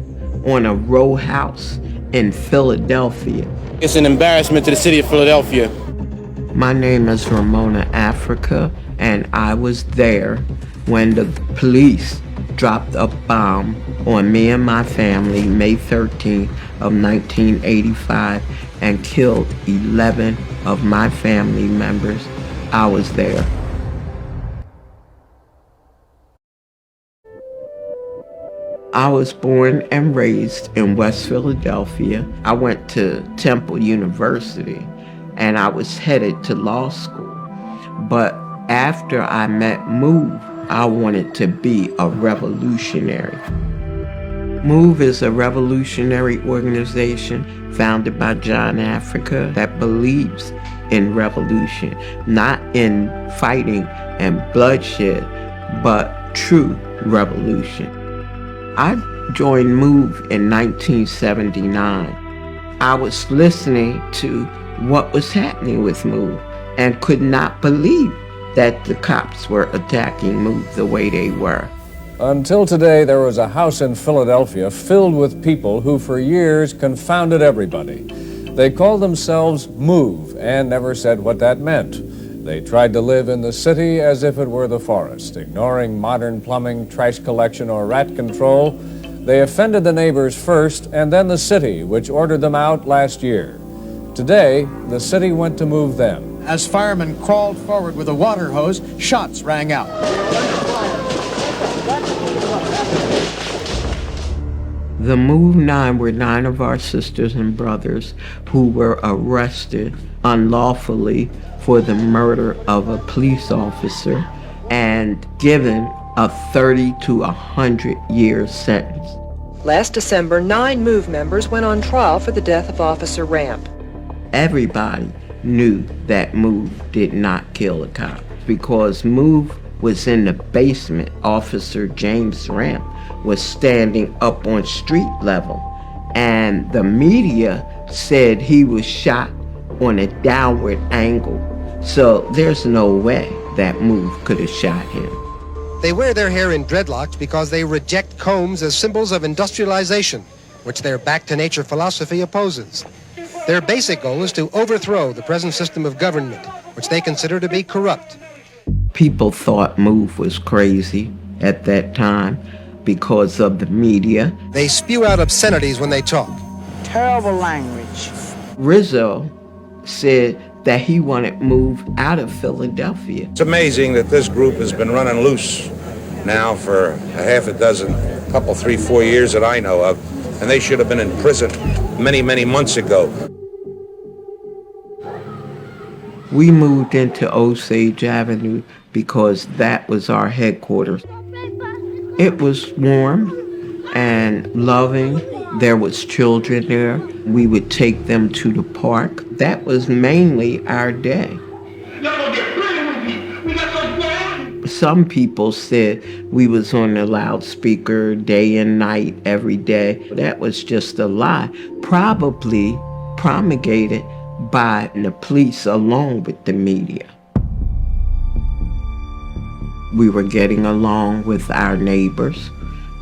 on a row house in Philadelphia. It's an embarrassment to the city of Philadelphia. My name is Ramona Africa, and I was there when the police dropped a bomb on me and my family May 13th of 1985 and killed 11 of my family members. I was there. I was born and raised in West Philadelphia. I went to Temple University and I was headed to law school. But after I met MOVE, I wanted to be a revolutionary. MOVE is a revolutionary organization founded by John Africa that believes in revolution, not in fighting and bloodshed, but true revolution. I joined MOVE in 1979. I was listening to what was happening with MOVE and could not believe that the cops were attacking MOVE the way they were. Until today, there was a house in Philadelphia filled with people who for years confounded everybody. They called themselves MOVE and never said what that meant. They tried to live in the city as if it were the forest, ignoring modern plumbing, trash collection, or rat control. They offended the neighbors first and then the city, which ordered them out last year. Today, the city went to move them. As firemen crawled forward with a water hose, shots rang out. The MOVE 9 were 9 of our sisters and brothers who were arrested unlawfully for the murder of a police officer and given a 30 to 100 year sentence. Last December, 9 MOVE members went on trial for the death of Officer Ramp. Everybody knew that MOVE did not kill a cop because MOVE was in the basement. Officer James Ramp was standing up on street level, and the media said he was shot on a downward angle. So there's no way that move could have shot him. They wear their hair in dreadlocks because they reject combs as symbols of industrialization, which their back-to-nature philosophy opposes. Their basic goal is to overthrow the present system of government, which they consider to be corrupt. People thought Move was crazy at that time because of the media. They spew out obscenities when they talk. Terrible language. Rizzo said that he wanted Move out of Philadelphia. It's amazing that this group has been running loose now for a half a dozen, couple, 3-4 years that I know of, and they should have been in prison many, many months ago. We moved into Osage Avenue because that was our headquarters. It was warm and loving. There was children there. We would take them to the park. That was mainly our day. Some people said we was on the loudspeaker day and night, every day. That was just a lie, probably promulgated by the police along with the media. We were getting along with our neighbors,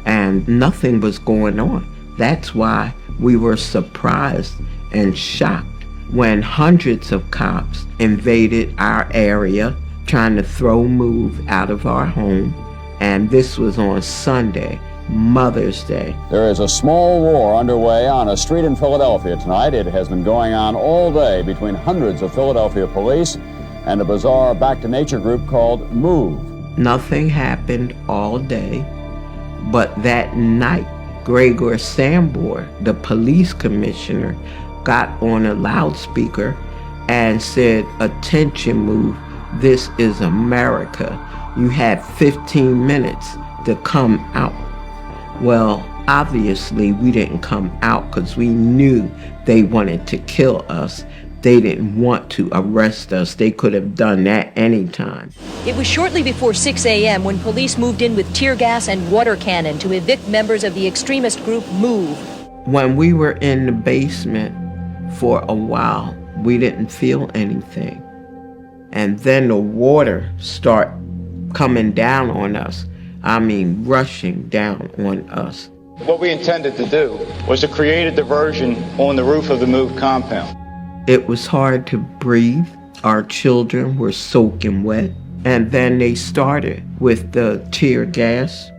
and nothing was going on. That's why we were surprised and shocked when hundreds of cops invaded our area trying to throw Move out of our home. And this was on Sunday, Mother's Day. There is a small war underway on a street in Philadelphia tonight. It has been going on all day between hundreds of Philadelphia police and a bizarre back-to-nature group called Move. Nothing happened all day, but that night, Gregor Sambor, the police commissioner, got on a loudspeaker and said, "Attention, Move, this is America. You have 15 minutes to come out." Well, obviously we didn't come out because we knew they wanted to kill us. They didn't want to arrest us. They could have done that anytime. It was shortly before 6 a.m. when police moved in with tear gas and water cannon to evict members of the extremist group Move. When we were in the basement for a while, we didn't feel anything. And then the water started coming down on us. I mean, rushing down on us. What we intended to do was to create a diversion on the roof of the Move compound. It was hard to breathe. Our children were soaking wet. And then they started with the tear gas.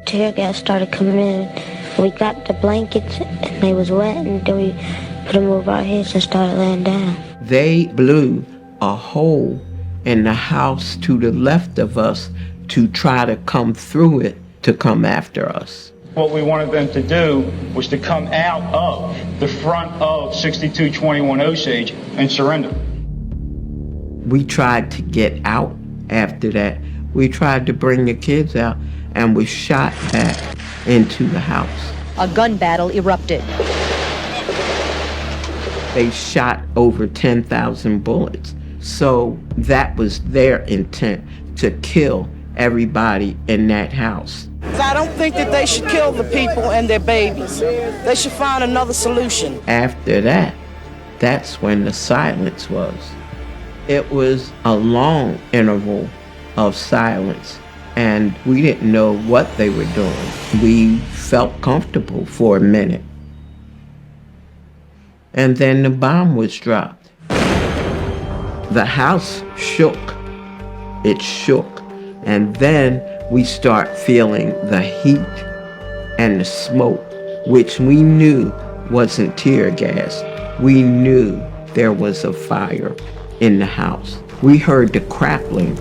Tear gas started coming in. We got the blankets and they was wet, and then we put them over our heads and started laying down. They blew a hole in the house to the left of us to try to come through it to come after us. What we wanted them to do was to come out of the front of 6221 Osage and surrender. We tried to get out after that. We tried to bring the kids out and was shot back into the house. A gun battle erupted. They shot over 10,000 bullets. So that was their intent, to kill everybody in that house. I don't think that they should kill the people and their babies. They should find another solution. After that, that's when the silence was. It was a long interval of silence, and we didn't know what they were doing. We felt comfortable for a minute. And then the bomb was dropped. The house shook. It shook. And then we start feeling the heat and the smoke, which we knew wasn't tear gas. We knew there was a fire in the house. We heard the crackling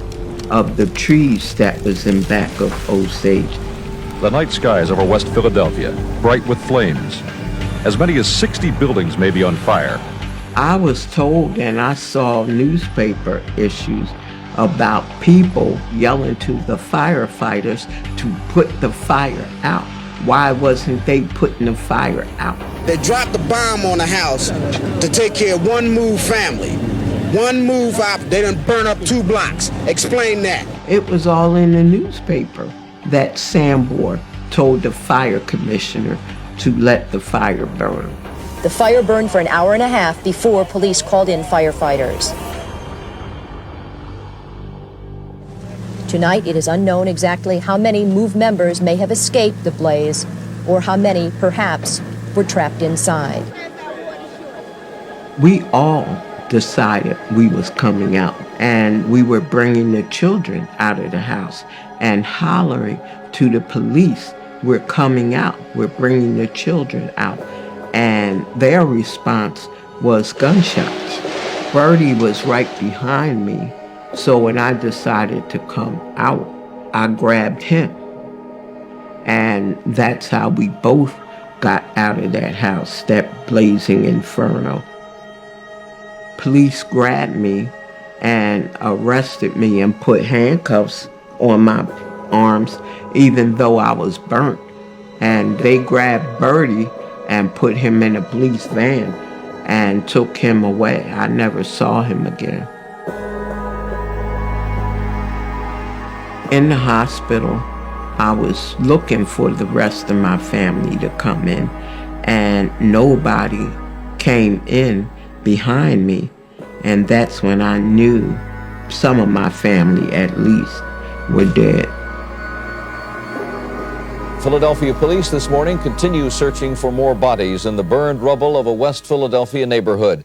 of the trees that was in back of Osage. The night skies over West Philadelphia, bright with flames. As many as 60 buildings may be on fire. I was told, and I saw newspaper issues about people yelling to the firefighters to put the fire out. Why wasn't they putting the fire out? They dropped the bomb on the house to take care of one Move family. One move up, they done burn up 2 blocks. Explain that. It was all in the newspaper that Sambor told the fire commissioner to let the fire burn. The fire burned for an hour and a half before police called in firefighters. Tonight, it is unknown exactly how many MOVE members may have escaped the blaze, or how many, perhaps, were trapped inside. We all decided we was coming out, and we were bringing the children out of the house and hollering to the police, we're coming out, we're bringing the children out. And their response was gunshots. Bertie was right behind me, so when I decided to come out, I grabbed him. And that's how we both got out of that house, that blazing inferno. Police grabbed me and arrested me and put handcuffs on my arms, even though I was burnt. And they grabbed Bertie and put him in a police van and took him away. I never saw him again. In the hospital, I was looking for the rest of my family to come in, and nobody came in behind me. And that's when I knew some of my family, at least, were dead. Philadelphia police this morning continue searching for more bodies in the burned rubble of a West Philadelphia neighborhood.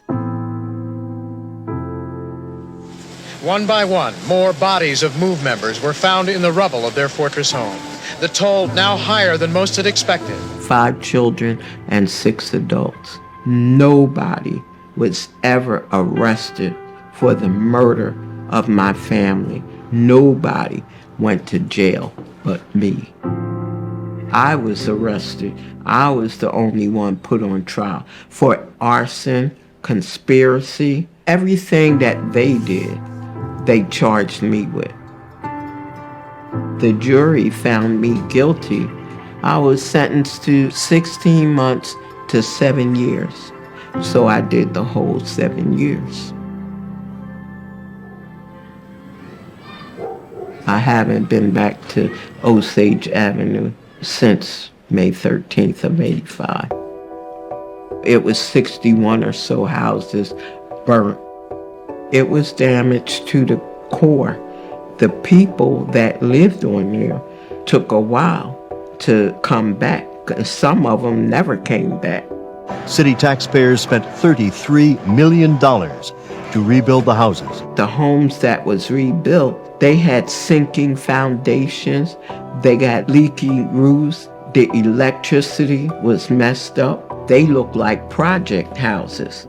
One by one, more bodies of MOVE members were found in the rubble of their fortress home. The toll now higher than most had expected. 5 children and 6 adults. Nobody was ever arrested for the murder of my family. Nobody went to jail but me. I was arrested. I was the only one put on trial for arson, conspiracy, everything that they did, they charged me with. The jury found me guilty. I was sentenced to 16 months to 7 years. So I did the whole 7 years. I haven't been back to Osage Avenue since May 13th of '85. It was 61 or so houses burnt. It was damaged to the core. The people that lived on there took a while to come back. Some of them never came back. City taxpayers spent $33 million to rebuild the houses. The homes that was rebuilt, they had sinking foundations, they got leaky roofs, the electricity was messed up. They looked like project houses.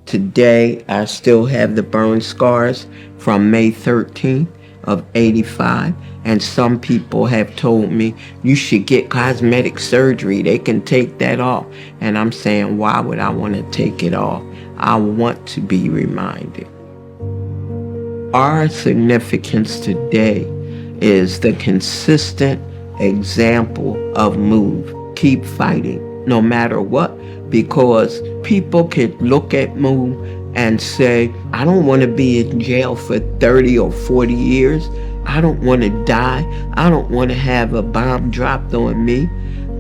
Today, I still have the burn scars from May 13th of '85, and some people have told me, you should get cosmetic surgery, they can take that off. And I'm saying, why would I want to take it off? I want to be reminded. Our significance today is the consistent example of MOVE. Keep fighting, no matter what, because people can look at MOVE and say, I don't want to be in jail for 30 or 40 years. I don't want to die. I don't want to have a bomb dropped on me.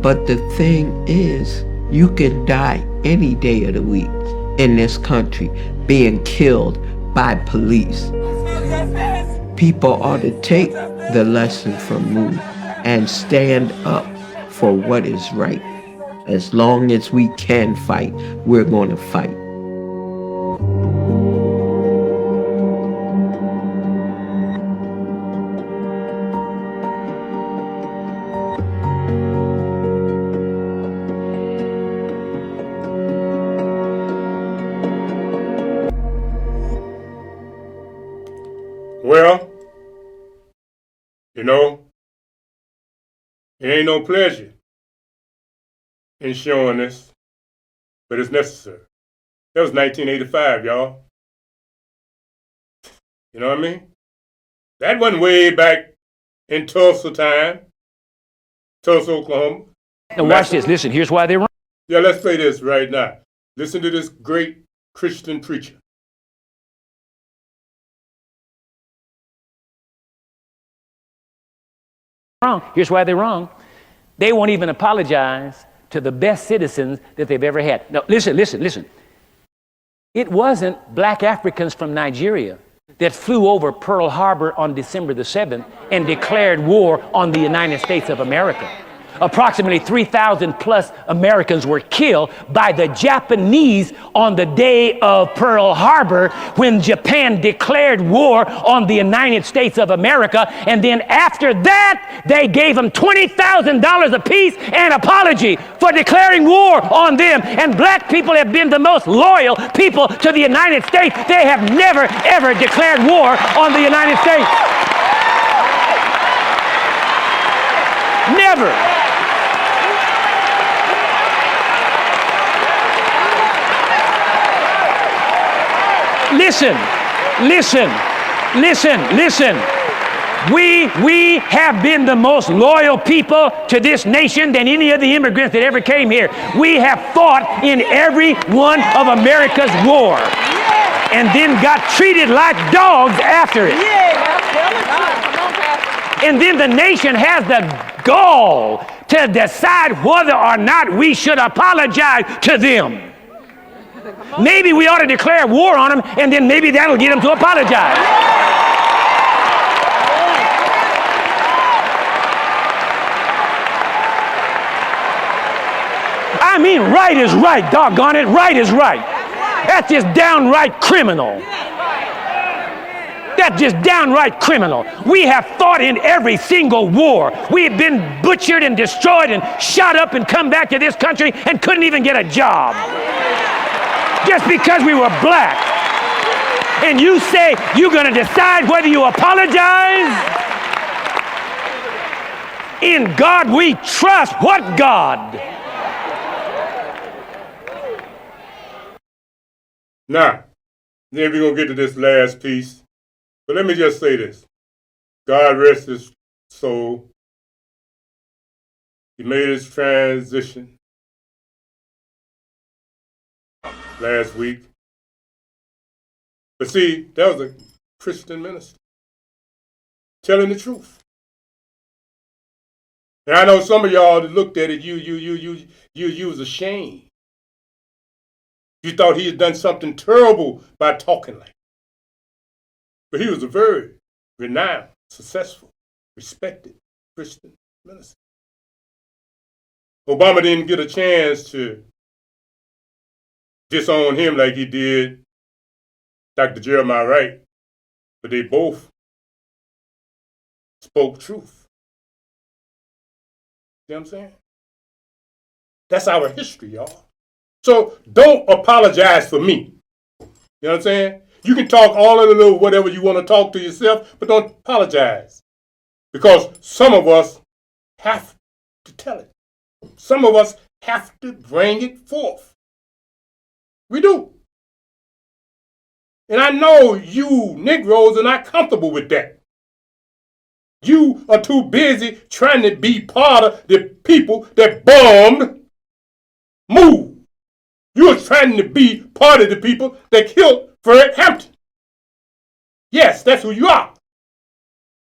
But the thing is, you can die any day of the week in this country being killed by police. People ought to take the lesson from MOVE and stand up for what is right. As long as we can fight, we're going to fight. Well, you know, it ain't no pleasure in showing this, but it's necessary. That was 1985, y'all. You know what I mean? That wasn't way back in Tulsa time, Tulsa, Oklahoma. Now watch this. Listen, here's why they run. Yeah, let's play this right now. Listen to this great Christian preacher. Wrong. Here's why they're wrong. They won't even apologize to the best citizens that they've ever had. No, listen. It wasn't black Africans from Nigeria that flew over Pearl Harbor on December the 7th and declared war on the United States of America. Approximately 3,000 plus Americans were killed by the Japanese on the day of Pearl Harbor when Japan declared war on the United States of America. And then after that, they gave them $20,000 apiece and apology for declaring war on them. And black people have been the most loyal people to the United States. They have never, ever declared war on the United States. Never. Listen. We have been the most loyal people to this nation than any of the immigrants that ever came here. We have fought in every one of America's war and then got treated like dogs after it. And then the nation has the gall to decide whether or not we should apologize to them. Maybe we ought to declare war on them, and then maybe that'll get them to apologize. I mean, right is right, doggone it. Right is right. That's just downright criminal. That's just downright criminal. We have fought in every single war. We've been butchered and destroyed and shot up and come back to this country and couldn't even get a job. Just because we were black. And you say you're going to decide whether you apologize? In God we trust. What God? Now, then we're going to get to this last piece. But let me just say this. God rest his soul. He made his transition last week. But see, that was a Christian minister telling the truth. And I know some of y'all that looked at it, you was ashamed. You thought he had done something terrible by talking like that. But he was a very renowned, successful, respected Christian minister. Obama didn't get a chance to disown him like he did Dr. Jeremiah Wright, but they both spoke truth. See what I'm saying? That's our history, y'all. So don't apologize for me. You know what I'm saying? You can talk all of the little whatever you want to talk to yourself, but don't apologize. Because some of us have to tell it. Some of us have to bring it forth. We do. And I know you Negroes are not comfortable with that. You are too busy trying to be part of the people that bombed Move. You are trying to be part of the people that killed Fred Hampton. Yes, that's who you are.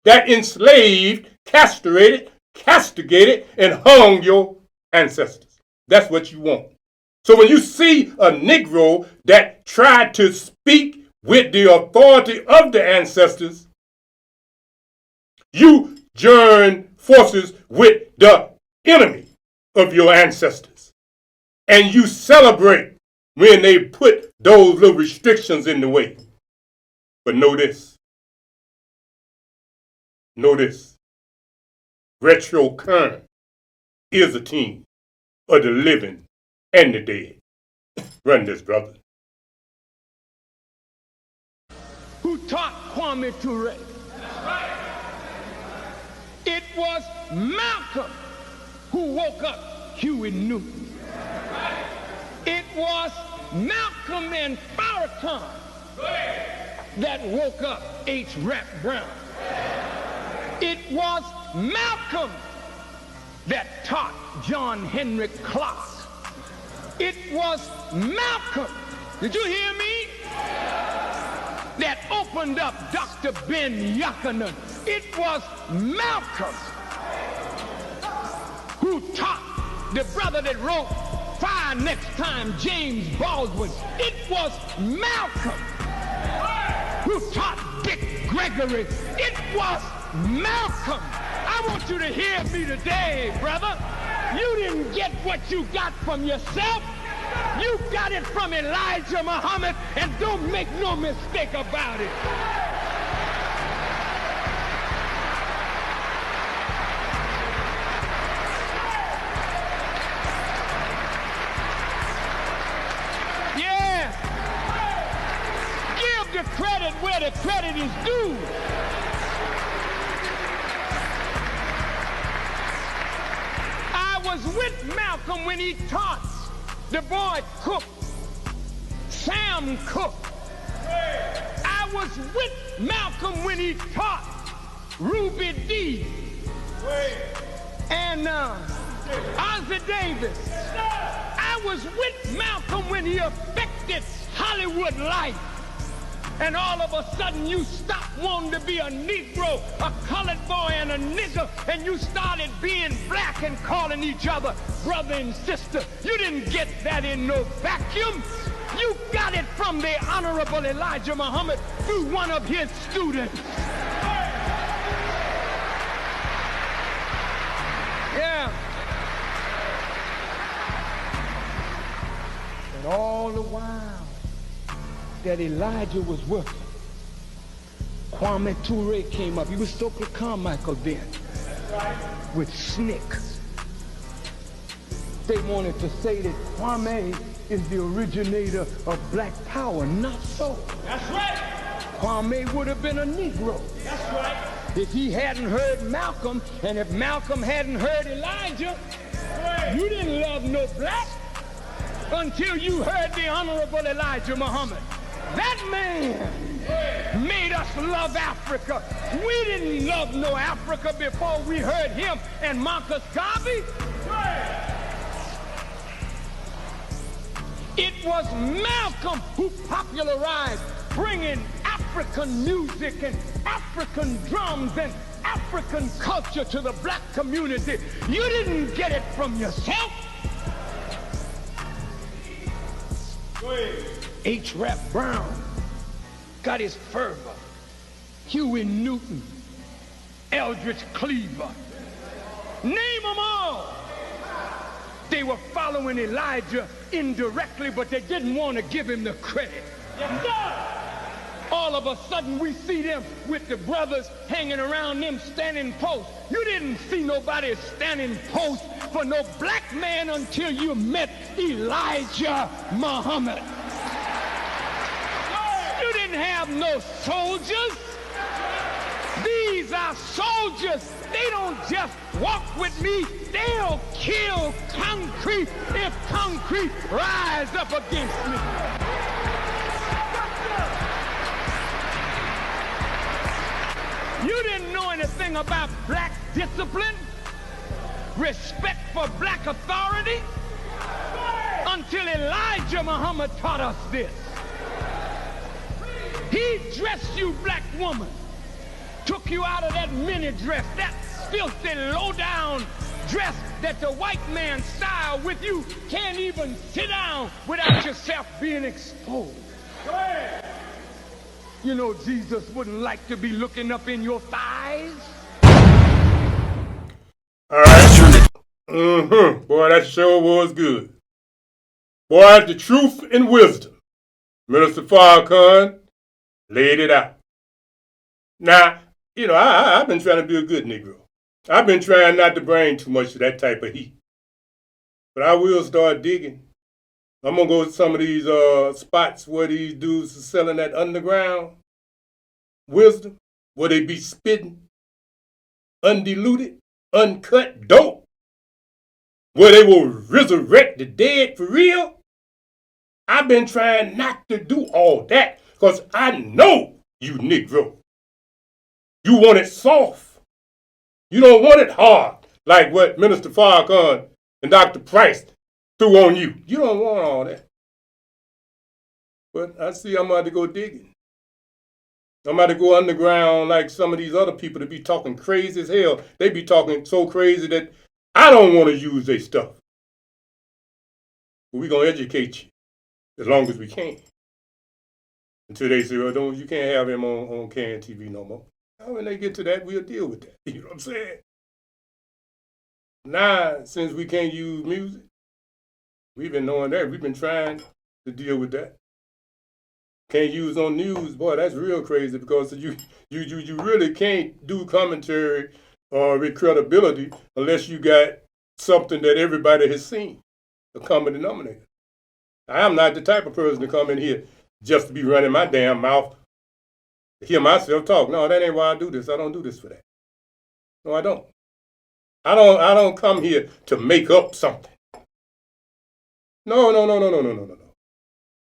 That enslaved, castrated, castigated, and hung your ancestors. That's what you want. So when you see a Negro that tried to speak with the authority of the ancestors, you join forces with the enemy of your ancestors. And you celebrate when they put those little restrictions in the way. But know this. Know this. Retro Kern is a team of the living and the dead. Run this, brother. Who taught Kwame Ture? That's right. It was Malcolm who woke up Huey Newton. That's right. It was Malcolm and Farrakhan that woke up H. Rap Brown. It was Malcolm that taught John Henry Clark. It was Malcolm Did you hear me? That opened up Dr. Ben Yuckanan. It was Malcolm who taught the brother that wrote Fire Next Time, James Baldwin. It was Malcolm who taught Dick Gregory. It was Malcolm. I want you to hear me today, brother. You didn't get what you got from yourself. You got it from Elijah Muhammad, and don't make no mistake about it. Yeah. Give the credit where the credit is due. I was with Malcolm when he taught the boy Cook, Sam Cook. I was with Malcolm when he taught Ruby Dee and Ozzie Davis. I was with Malcolm when he affected Hollywood life. And all of a sudden you stopped wanting to be a Negro, a colored boy, and a nigger, and you started being black and calling each other brother and sister. You didn't get that in no vacuum. You got it from the Honorable Elijah Muhammad through one of his students. Yeah. And all the while that Elijah was working, Kwame Ture came up. He was Stokely Carmichael then, with SNCC. They wanted to say that Kwame is the originator of black power. Not so. That's right. Kwame would have been a Negro. That's right. If he hadn't heard Malcolm, and if Malcolm hadn't heard Elijah, you didn't love no black until you heard the Honorable Elijah Muhammad. That man made us love Africa. We didn't love no Africa before we heard him and Marcus Garvey. It was Malcolm who popularized bringing African music and African drums and African culture to the black community. You didn't get it from yourself. H. Rap Brown got his fervor. Huey Newton, Eldridge Cleaver, name them all. They were following Elijah indirectly, but they didn't want to give him the credit. Yes, sir. All of a sudden we see them with the brothers hanging around them standing post. You didn't see nobody standing post for no black man until you met Elijah Muhammad. You didn't have no soldiers. These are soldiers. They don't just walk with me. They'll kill concrete if concrete rise up against me. You didn't know anything about black discipline, respect for black authority, until Elijah Muhammad taught us this. He dressed you, black woman, took you out of that mini dress, that filthy, low-down dress that the white man style with. You can't even sit down without yourself being exposed. You know Jesus wouldn't like to be looking up in your thighs. All right. Boy, that sure was good. Boy, the truth and wisdom. Minister Farrakhan laid it out. Now, you know, I've been trying to be a good Negro. I've been trying not to bring too much of that type of heat. But I will start digging. I'm going to go to some of these spots where these dudes are selling that underground wisdom, where they be spitting undiluted, uncut dope, where they will resurrect the dead for real. I've been trying not to do all that because I know you Negro. You want it soft. You don't want it hard like what Minister Farrakhan and Dr. Price threw on you. You don't want all that. But I see I'm about to go digging. I'm about to go underground like some of these other people that be talking crazy as hell. They be talking so crazy that I don't want to use their stuff. But we're going to educate you as long as we can. Until they say, well, don't, you can't have him on CAN TV no more. Now, when they get to that, we'll deal with that. You know what I'm saying? Now, since we can't use music, we've been knowing that. We've been trying to deal with that. Can't use on news, boy, that's real crazy because you really can't do commentary with credibility unless you got something that everybody has seen, a common denominator. I am not the type of person to come in here just to be running my damn mouth, to hear myself talk. No, that ain't why I do this. I don't do this for that. No, I don't. I don't come here to make up something. No.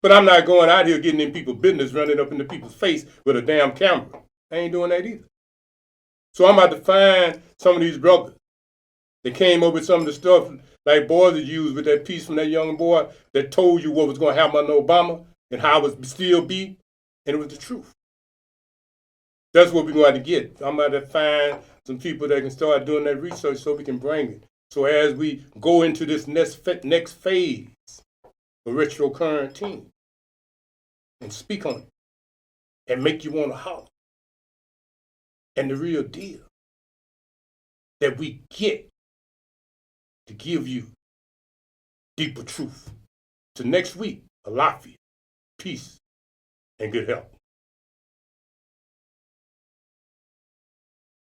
But I'm not going out here getting in people's business, running up into people's face with a damn camera. I ain't doing that either. So I'm about to find some of these brothers that came up with some of the stuff like Boys used with that piece from that young boy that told you what was going to happen under Obama and how it would still be, and it was the truth. That's what we're going to get. I'm about to find some people that can start doing that research so we can bring it. So as we go into this next phase, the retro current team, and speak on it and make you want to holler. And the real deal that we get to give you deeper truth. To next week, Alafia, peace, and good health.